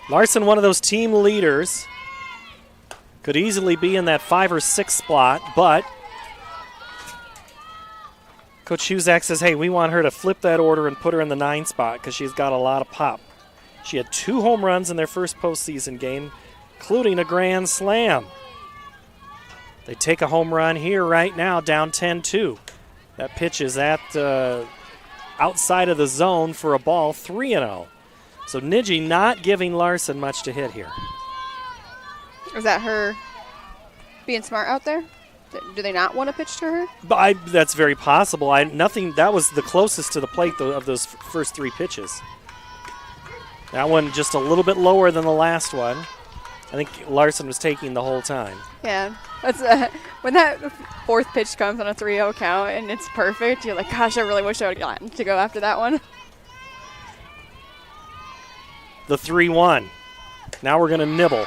Larson, one of those team leaders, could easily be in that 5 or 6 spot, but Coach Huzak says, hey, we want her to flip that order and put her in the 9 spot because she's got a lot of pop. She had 2 home runs in their first postseason game, including a grand slam. They take a home run here right now, down 10-2. That pitch is at outside of the zone for a ball, 3-0. So Nidji not giving Larson much to hit here. Is that her being smart out there? Do they not want to pitch to her? That's very possible. That was the closest to the plate of those first 3 pitches. That one just a little bit lower than the last one. I think Larson was taking the whole time. Yeah. That's when that 4th pitch comes on a 3-0 count and it's perfect, you're like, gosh, I really wish I would have gotten to go after that one. The 3-1. Now we're going to nibble.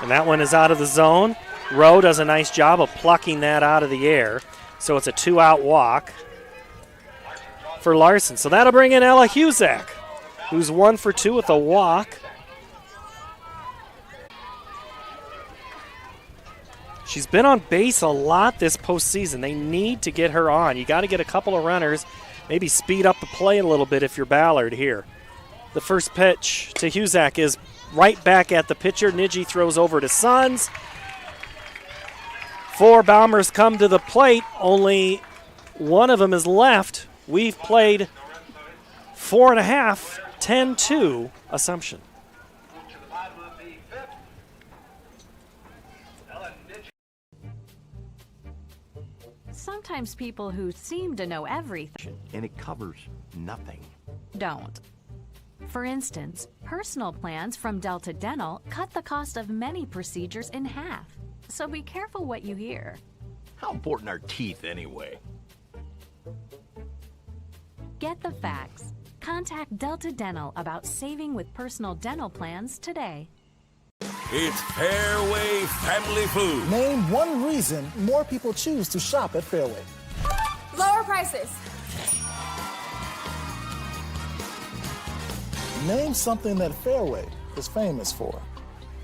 And that one is out of the zone. Rowe does a nice job of plucking that out of the air. So it's a 2-out walk for Larson. So that'll bring in Ella Huzak, who's 1 for 2 with a walk. She's been on base a lot this postseason. They need to get her on. You got to get a couple of runners, maybe speed up the play a little bit if you're Ballard here. The first pitch to Huzak is right back at the pitcher. Nidji throws over to Sons. 4 Bombers come to the plate. Only one of them is left. We've played 4.5, 10-2 Assumption. Sometimes people who seem to know everything and it covers nothing. don't. For instance, personal plans from Delta Dental cut the cost of many procedures in half. So be careful what you hear. How important are teeth anyway? Get the facts. Contact Delta Dental about saving with personal dental plans today. It's Fairway Family Food. Name one reason more people choose to shop at Fairway. Lower prices. Name something that Fairway is famous for.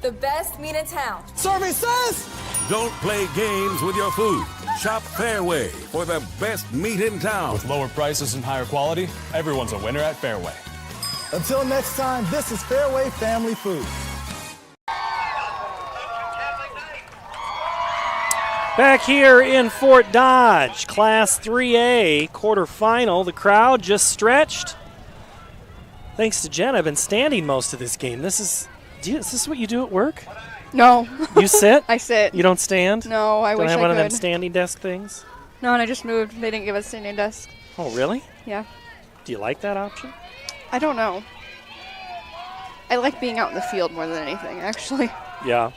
The best meat in town. Survey says! Don't play games with your food. Shop Fairway for the best meat in town. With lower prices and higher quality, everyone's a winner at Fairway. Until next time, this is Fairway Family Food. Back here in Fort Dodge, Class 3A quarterfinal. The crowd just stretched. Thanks to Jen, I've been standing most of this game. Is this what you do at work? No. You sit? I sit. You don't stand? No, I wish I could. Don't have one of them standing desk things? No, and I just moved. They didn't give us a standing desk. Oh, really? Yeah. Do you like that option? I don't know. I like being out in the field more than anything, actually. Yeah.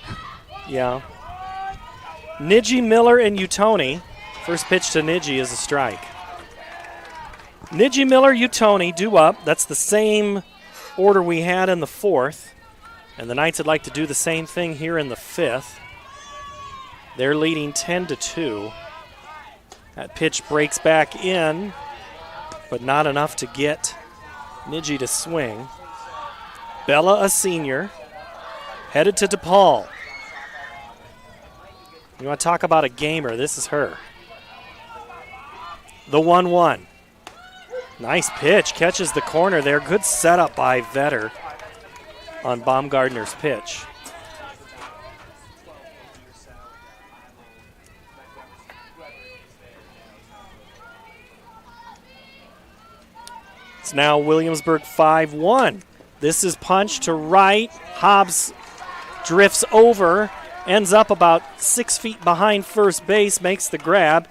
Niji, Miller, and Utoni. First pitch to Niji is a strike. Niji, Miller, Utoni due up. That's the same order we had in the fourth. And the Knights would like to do the same thing here in the fifth. They're leading 10-2. That pitch breaks back in, but not enough to get Niji to swing. Bella, a senior, headed to DePaul. You want to talk about a gamer, this is her. The 1-1. Nice pitch, catches the corner there. Good setup by Vetter on Baumgartner's pitch. It's now Williamsburg 5-1. This is punched to right. Hobbs drifts over, ends up about 6 feet behind first base, makes the grab.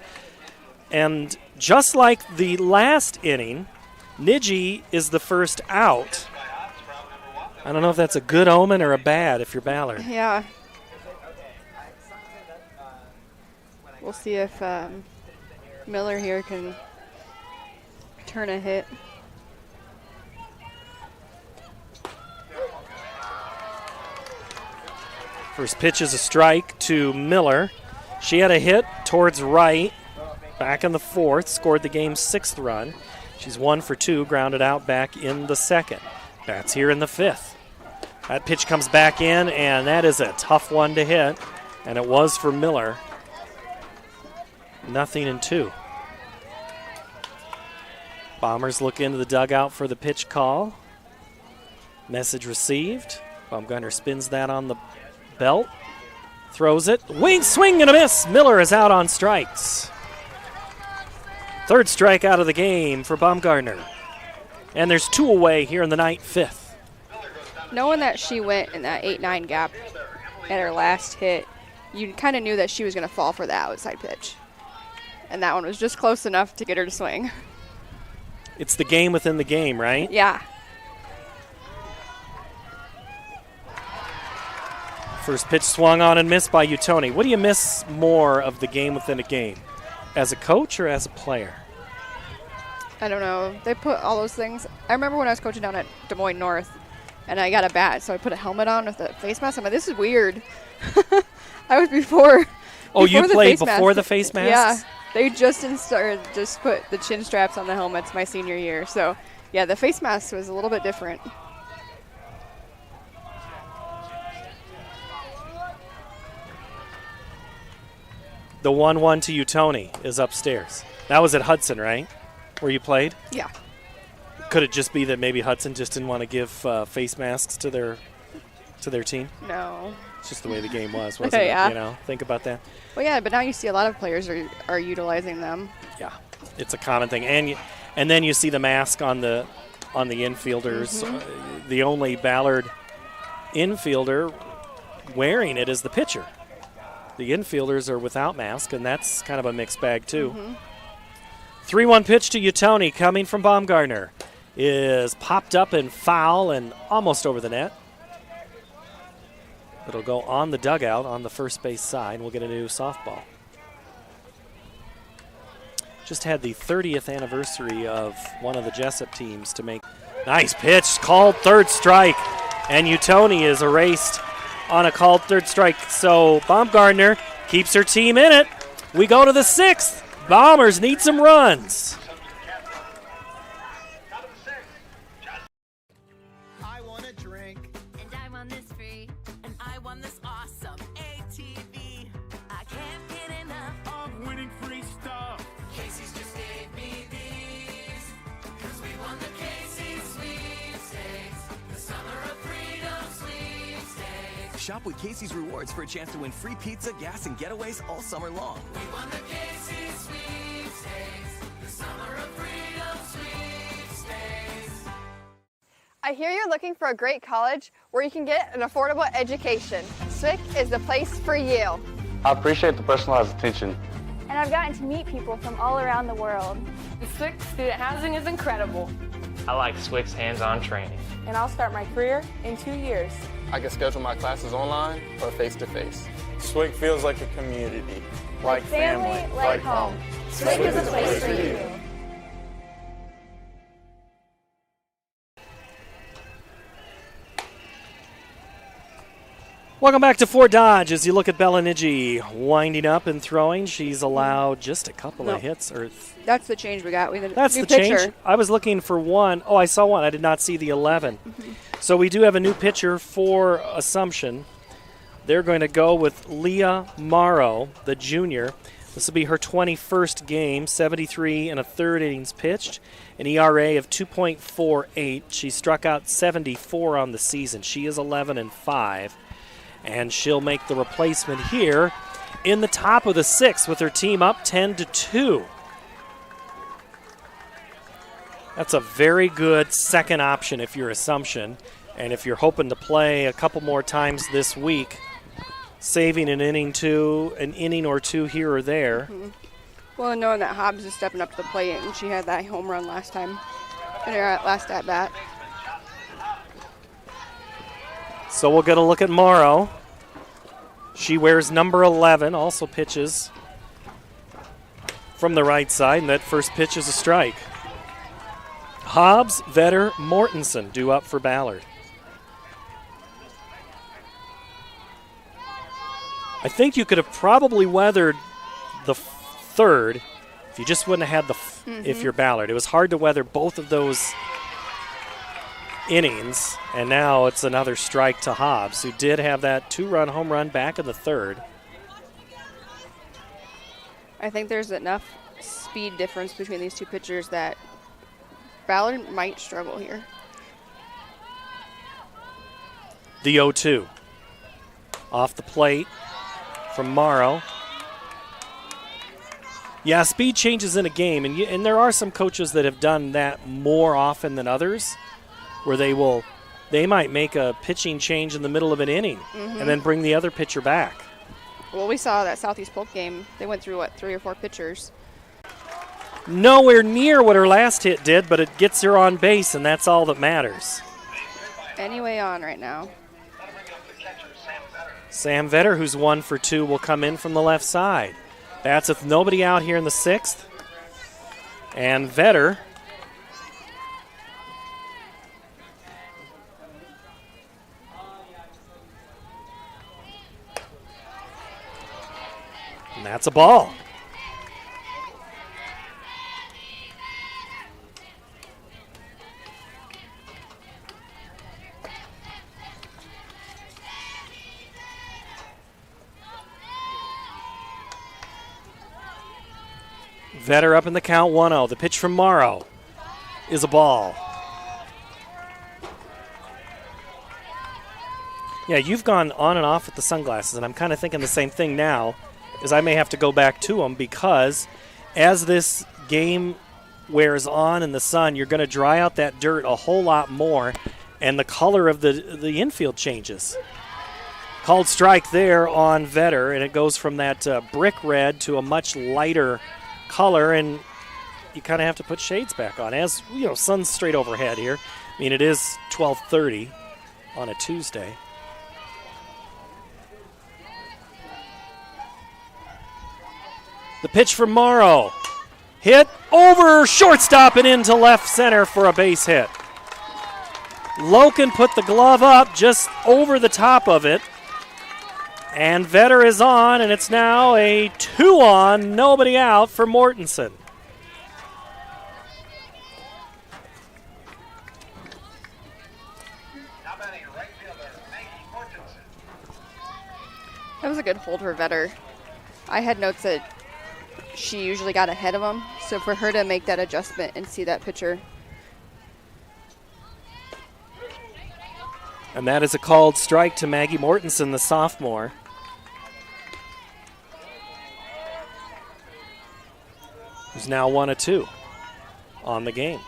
And just like the last inning, Niji is the first out. I don't know if that's a good omen or a bad if you're Ballard. Yeah. We'll see if Miller here can turn a hit. First pitch is a strike to Miller. She had a hit towards right back in the fourth, scored the game's 6th run. She's 1 for 2, grounded out back in the second. Bats here in the fifth. That pitch comes back in, and that is a tough one to hit, and it was for Miller. 0-2. Bombers look into the dugout for the pitch call. Message received. Baumgartner spins that on the belt. Throws it. Wing, swing, and a miss. Miller is out on strikes. Third strike out of the game for Baumgartner. And there's 2 away here in the ninth, fifth. Knowing that she went in that 8-9 gap at her last hit, you kind of knew that she was going to fall for the outside pitch. And that one was just close enough to get her to swing. It's the game within the game, right? Yeah. First pitch swung on and missed by Utoni. What do you miss more of the game within a game? As a coach or as a player? I don't know. They put all those things. I remember when I was coaching down at Des Moines North, and I got a bat, so I put a helmet on with a face mask. I'm like, this is weird. I was before. Oh, you played before the face masks? Yeah. They just put the chin straps on the helmets my senior year. So, yeah, the face mask was a little bit different. The 1-1 to Utoni is upstairs. That was at Hudson, right? Where you played? Yeah. Could it just be that maybe Hudson just didn't want to give face masks to their team? No. It's just the way the game was, wasn't yeah. it? You know, think about that. Well, yeah, but now you see a lot of players are utilizing them. Yeah, it's a common thing, and then you see the mask on the infielders. Mm-hmm. The only Ballard infielder wearing it is the pitcher. The infielders are without mask, and that's kind of a mixed bag too. Mm-hmm. 3-1 pitch to Utoni coming from Baumgartner is popped up and foul and almost over the net. It'll go on the dugout on the first base side. We'll get a new softball. Just had the 30th anniversary of one of the Jessup teams to make. Nice pitch, called third strike, and Utoni is erased on a called third strike. So Baumgartner keeps her team in it. We go to the 6th. Bombers need some runs. I want a drink. And I want this free. And I want this awesome ATV. I can't get enough of winning free. Shop with Casey's Rewards for a chance to win free pizza, gas, and getaways all summer long. We won the Casey's sweepstakes, the summer of freedom sweepstakes. I hear you're looking for a great college where you can get an affordable education. SWIC is the place for you. I appreciate the personalized attention. And I've gotten to meet people from all around the world. The SWIC student housing is incredible. I like SWIC's hands-on training. And I'll start my career in 2 years. I can schedule my classes online or face-to-face. SWIC feels like a community, like family, like home. SWIC is a place for you. Welcome back to Fort Dodge. As you look at Bellinigi winding up and throwing, she's allowed just a couple of hits. That's the change we got. We had a That's new the pitcher. change. I was looking for one. Oh, I saw one. I did not see the 11. So we do have a new pitcher for Assumption. They're going to go with Leah Morrow, the junior. This will be her 21st game, 73 and a third innings pitched, an ERA of 2.48. She struck out 74 on the season. She is 11-5. And she'll make the replacement here in the top of the sixth with her team up 10-2. That's a very good second option if you're Assumption. And if you're hoping to play a couple more times this week, saving an inning or two here or there. Well, knowing that Hobbs is stepping up to the plate, and she had that home run last time in her last at-bat. So we'll get a look at Morrow. She wears number 11, also pitches from the right side, and that first pitch is a strike. Hobbs, Vetter, Mortensen due up for Ballard. I think you could have probably weathered the third if you just wouldn't have had if you're Ballard. It was hard to weather both of those innings, and now it's another strike to Hobbs, who did have that 2-run home run back in the third. I think there's enough speed difference between these two pitchers that Ballard might struggle here. The 0-2. Off the plate from Morrow. Yeah, speed changes in a game, and there are some coaches that have done that more often than others, where they might make a pitching change in the middle of an inning and then bring the other pitcher back. Well, we saw that Southeast Polk game. They went through, 3 or 4 pitchers. Nowhere near what her last hit did, but it gets her on base, and that's all that matters. Anyway on right now. Sam Vetter, who's 1 for 2, will come in from the left side. Bats with nobody out here in the 6th. And Vetter and that's a ball. Vetter up in the count, 1-0. The pitch from Morrow is a ball. Yeah, you've gone on and off with the sunglasses, and I'm kind of thinking the same thing now, is I may have to go back to them, because as this game wears on in the sun, you're going to dry out that dirt a whole lot more, and the color of the infield changes. Called strike there on Vetter, and it goes from that brick red to a much lighter color, and you kind of have to put shades back on. As you know, sun's straight overhead here. I mean, it is 12:30 on a Tuesday. The pitch from Morrow. Hit over shortstop and into left center for a base hit. Loken put the glove up just over the top of it. And Vetter is on, and it's now a 2-on, nobody out for Mortensen. That was a good hold for Vetter. I had notes that she usually got ahead of him, so for her to make that adjustment and see that pitcher. And that is a called strike to Maggie Mortensen, the sophomore. Who's now 1 of 2 on the game.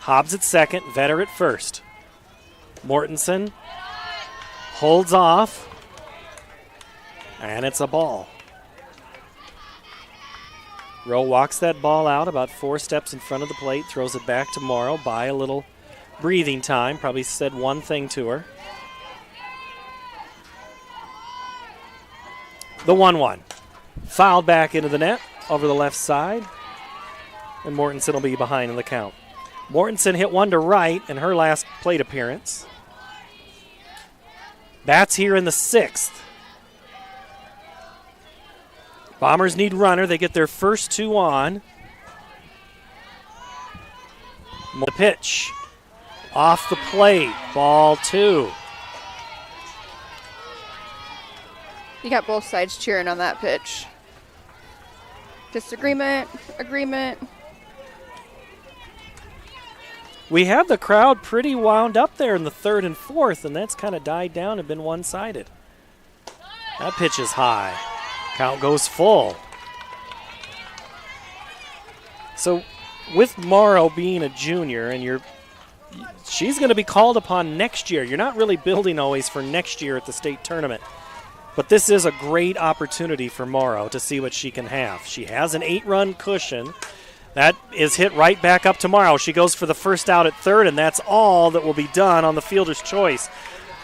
Hobbs at second, Vetter at first. Mortensen holds off, and it's a ball. Rowe walks that ball out about 4 steps in front of the plate, throws it back to Morrow, buy a little breathing time, probably said one thing to her. The 1-1. Fouled back into the net over the left side, and Mortensen will be behind in the count. Mortensen hit one to right in her last plate appearance. Bats here in the 6th. Bombers need runner. They get their first 2 on. The pitch. Off the plate. Ball 2. You got both sides cheering on that pitch. Disagreement, agreement. We have the crowd pretty wound up there in the 3rd and 4th, and that's kind of died down and been one-sided. That pitch is high. Count goes full. So with Morrow being a junior, and she's going to be called upon next year. You're not really building always for next year at the state tournament. But this is a great opportunity for Morrow to see what she can have. She has an 8-run cushion. That is hit right back up to Morrow. She goes for the first out at third, and that's all that will be done on the fielder's choice.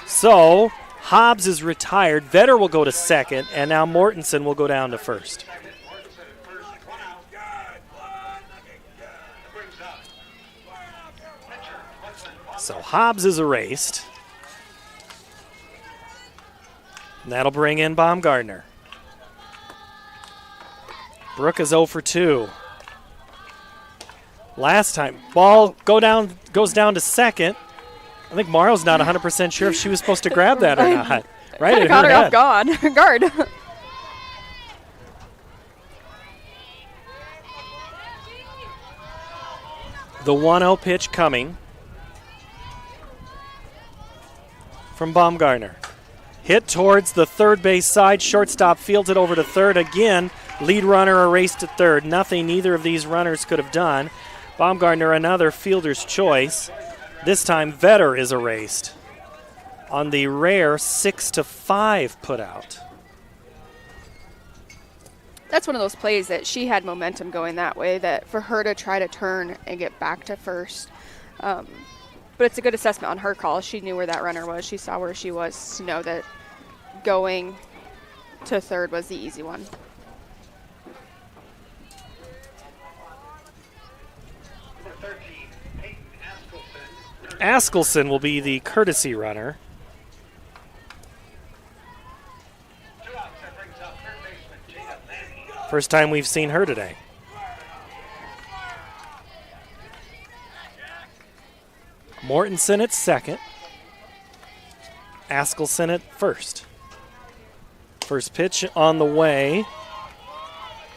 So Hobbs is retired. Vetter will go to second, and now Mortensen will go down to first. So Hobbs is erased. And that'll bring in Baumgartner. Brooke is 0 for 2. Last time, ball goes down to second. I think Morrow's not 100% sure if she was supposed to grab that or not. Right Kind of caught her off guard. The 1-0 pitch coming from Baumgartner. Hit towards the third base side. Shortstop fields it over to third again. Lead runner erased at third. Nothing neither of these runners could have done. Baumgartner, another fielder's choice. This time Vetter is erased on the rare 6-5 put out. That's one of those plays that she had momentum going that way, that for her to try to turn and get back to first. But it's a good assessment on her call. She knew where that runner was. She saw where she was to know that going to third was the easy one. Askelson will be the courtesy runner. First time we've seen her today. Mortensen at second. Askelson at first. First pitch on the way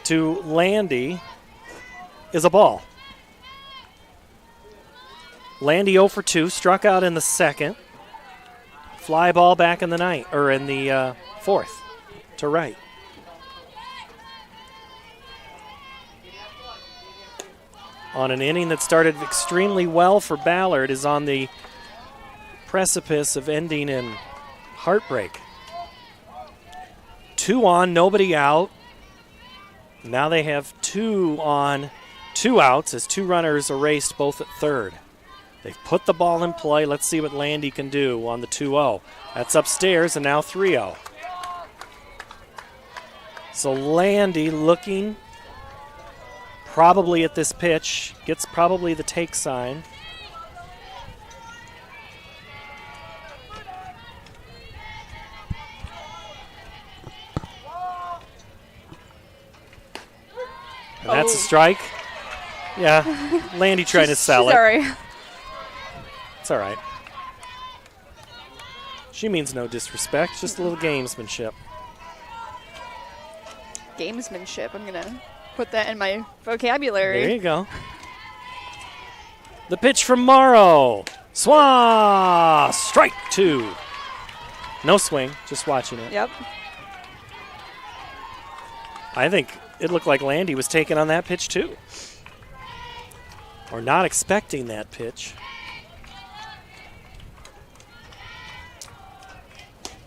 to Landy is a ball. Landy 0 for 2, struck out in the second. Fly ball back in the ninth, or in the fourth, to right. On an inning that started extremely well for Ballard, is on the precipice of ending in heartbreak. 2 on, nobody out. Now they have 2 on, 2 outs as 2 runners erased both at third. They've put the ball in play. Let's see what Landy can do on the 2-0. That's upstairs, and now 3-0. So Landy looking probably at this pitch, gets probably the take sign. And that's a strike. Yeah, Landy trying to sell it. Sorry. It's all right. She means no disrespect, just a little gamesmanship. Gamesmanship. I'm going to put that in my vocabulary. There you go. The pitch from Morrow. Swah! Strike 2. No swing, just watching it. Yep. I think it looked like Landy was taking on that pitch too. Or not expecting that pitch.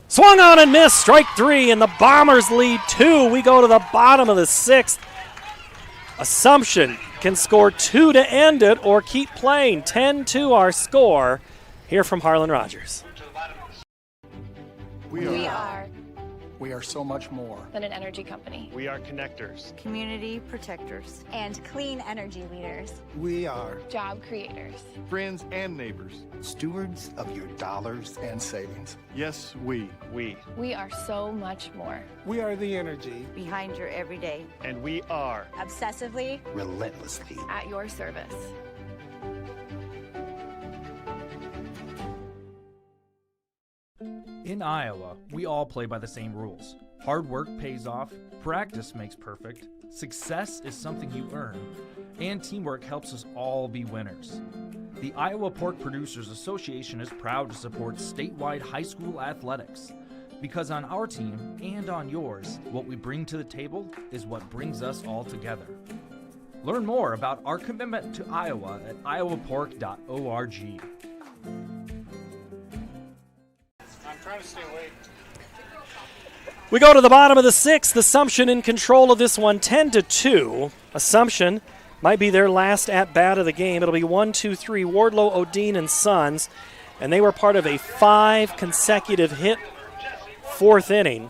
Swung on and missed. Strike 3, and the Bombers lead 2. We go to the bottom of the 6th. Assumption can score 2 to end it or keep playing. 10-2 our score here from Harlan Rogers. We are so much more than an energy company. We are connectors, community protectors, and clean energy leaders. We are job creators, friends and neighbors, stewards of your dollars and savings. Yes, we. We are so much more. We are the energy behind your everyday. And we are obsessively, relentlessly at your service. In Iowa, we all play by the same rules. Hard work pays off, practice makes perfect, success is something you earn, and teamwork helps us all be winners. The Iowa Pork Producers Association is proud to support statewide high school athletics, because on our team and on yours, what we bring to the table is what brings us all together. Learn more about our commitment to Iowa at iowapork.org. Trying to stay awake. We go to the bottom of the 6th. Assumption in control of this one, 10-2. Assumption might be their last at-bat of the game. It'll be 1-2-3, Wardlow, Odine, and Sons. And they were part of a 5 consecutive hit 4th inning.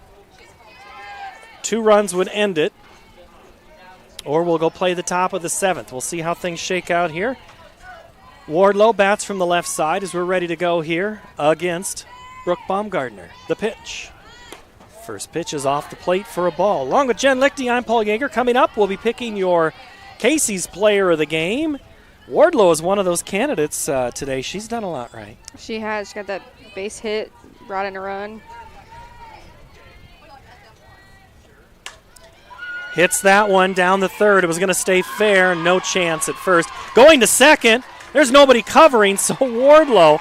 2 runs would end it. Or we'll go play the top of the 7th. We'll see how things shake out here. Wardlow bats from the left side as we're ready to go here against Brooke Baumgartner. The pitch. First pitch is off the plate for a ball. Along with Jen Lichty, I'm Paul Yeager. Coming up, we'll be picking your Casey's player of the game. Wardlow is one of those candidates today. She's done a lot right. She has. She got that base hit, brought in a run. Hits that one down the third. It was going to stay fair. No chance at first. Going to second. There's nobody covering, so Wardlow,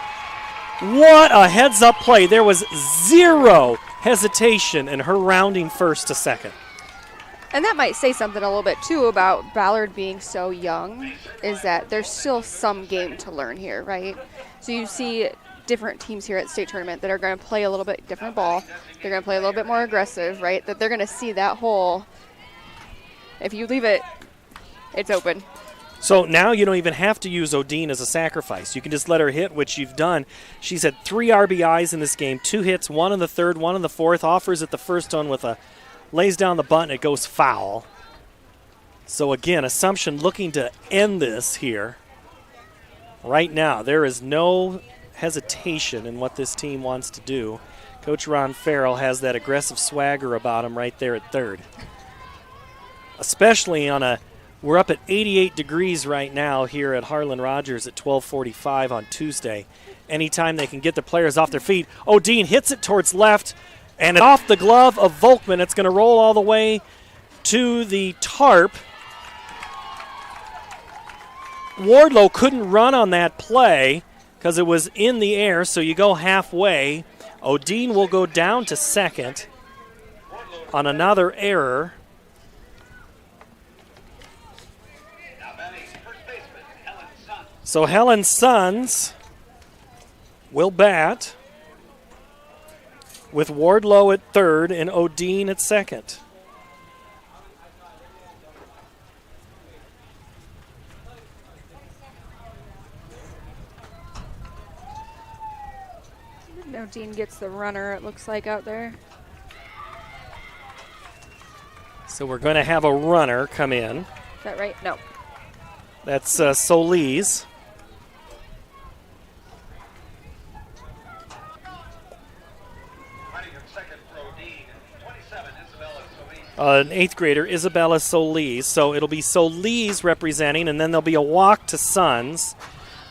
what a heads-up play. There was zero hesitation in her rounding first to second. And that might say something a little bit, too, about Ballard being so young, is that there's still some game to learn here, right? So you see different teams here at state tournament that are going to play a little bit different ball. They're going to play a little bit more aggressive, right? That they're going to see that hole. If you leave it, it's open. So now you don't even have to use Odine as a sacrifice. You can just let her hit, which you've done. She's had 3 RBIs in this game, 2 hits, 1 in the third, 1 in the fourth. Offers at the first one with lays down the bunt, and it goes foul. So again, Assumption looking to end this here. Right now, there is no hesitation in what this team wants to do. Coach Ron Farrell has that aggressive swagger about him right there at third. Especially we're up at 88 degrees right now here at Harlan Rogers at 12:45 on Tuesday. Anytime they can get the players off their feet. Odine hits it towards left, and off the glove of Volkman. It's going to roll all the way to the tarp. Wardlow couldn't run on that play because it was in the air, so you go halfway. Odine will go down to second on another error. So Helen Sons will bat with Wardlow at third and Odine at second. Odine gets the runner, it looks like, out there. So we're going to have a runner come in. Is that right? No. That's Solis. An 8th grader, Isabella Solis. So it'll be Solis representing, and then there'll be a walk to Sons.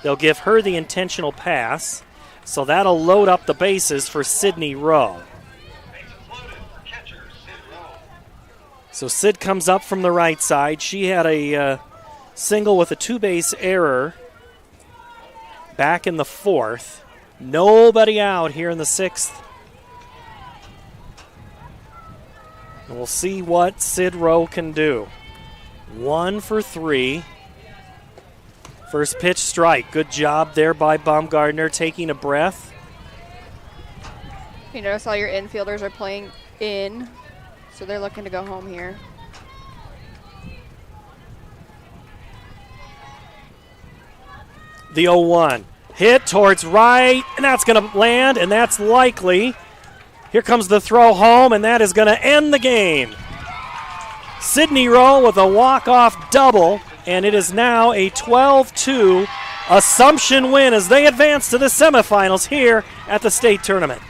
They'll give her the intentional pass. So that'll load up the bases for Sydney Rowe. So Sid comes up from the right side. She had a single with a 2-base error back in the 4th. Nobody out here in the 6th. And we'll see what Sid Rowe can do. 1 for 3. First pitch strike. Good job there by Baumgartner, taking a breath. You notice all your infielders are playing in, so they're looking to go home here. The 0-1. Hit towards right, and that's going to land, and that's likely. Here comes the throw home, and that is going to end the game. Sydney Rowe with a walk-off double, and it is now a 12-2 Assumption win as they advance to the semifinals here at the state tournament.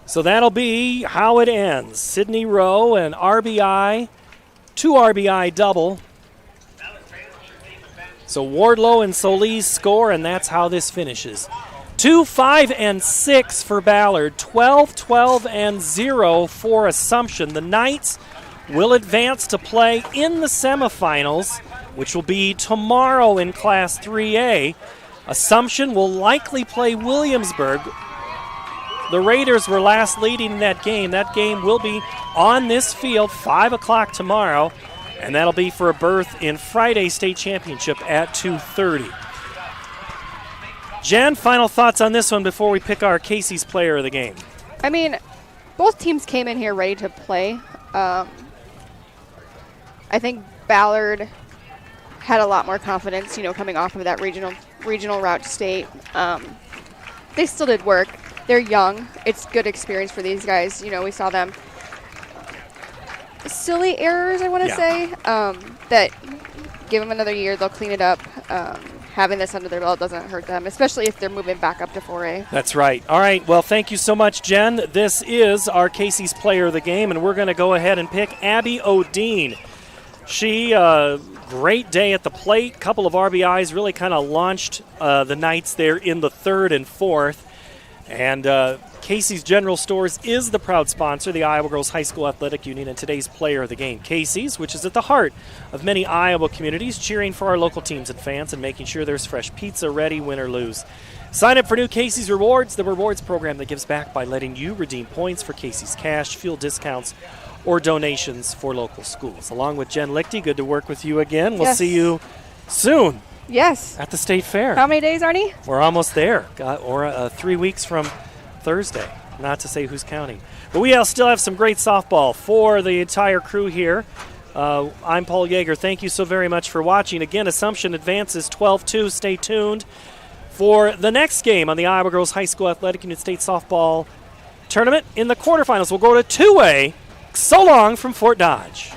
So that'll be how it ends. Sydney Rowe, an RBI, 2 RBI double. So Wardlow and Solis score, and that's how this finishes. 2-5-6 for Ballard, 12-12-0 for Assumption. The Knights will advance to play in the semifinals, which will be tomorrow in Class 3A. Assumption will likely play Williamsburg. The Raiders were last leading in that game. That game will be on this field, 5 o'clock tomorrow, and that'll be for a berth in Friday's state championship at 2:30. Jen, final thoughts on this one before we pick our Casey's player of the game. I mean, both teams came in here ready to play. I think Ballard had a lot more confidence, coming off of that regional route to state. They still did work. They're young. It's good experience for these guys. We saw them. Silly errors, I want to say, that give them another year, they'll clean it up. Having this under their belt doesn't hurt them, especially if they're moving back up to 4A. That's right. All right, well, thank you so much, Jen. This is our Casey's player of the game, and we're going to go ahead and pick Abby O'Dean. She, great day at the plate, couple of RBIs, really kind of launched the Knights there in the 3rd and 4th. And Casey's General Stores is the proud sponsor of the Iowa Girls High School Athletic Union and today's player of the game. Casey's, which is at the heart of many Iowa communities, cheering for our local teams and fans and making sure there's fresh pizza ready, win or lose. Sign up for new Casey's Rewards, the rewards program that gives back by letting you redeem points for Casey's cash, fuel discounts, or donations for local schools. Along with Jen Lichty, good to work with you again. We'll see you soon. Yes. At the State Fair. How many days, Arnie? We're almost there, or 3 weeks from Thursday, not to say who's counting. But we still have some great softball for the entire crew here. I'm Paul Yeager. Thank you so very much for watching. Again, Assumption advances 12-2. Stay tuned for the next game on the Iowa Girls High School Athletic Union State Softball Tournament. In the quarterfinals, we'll go to 2A. So long from Fort Dodge.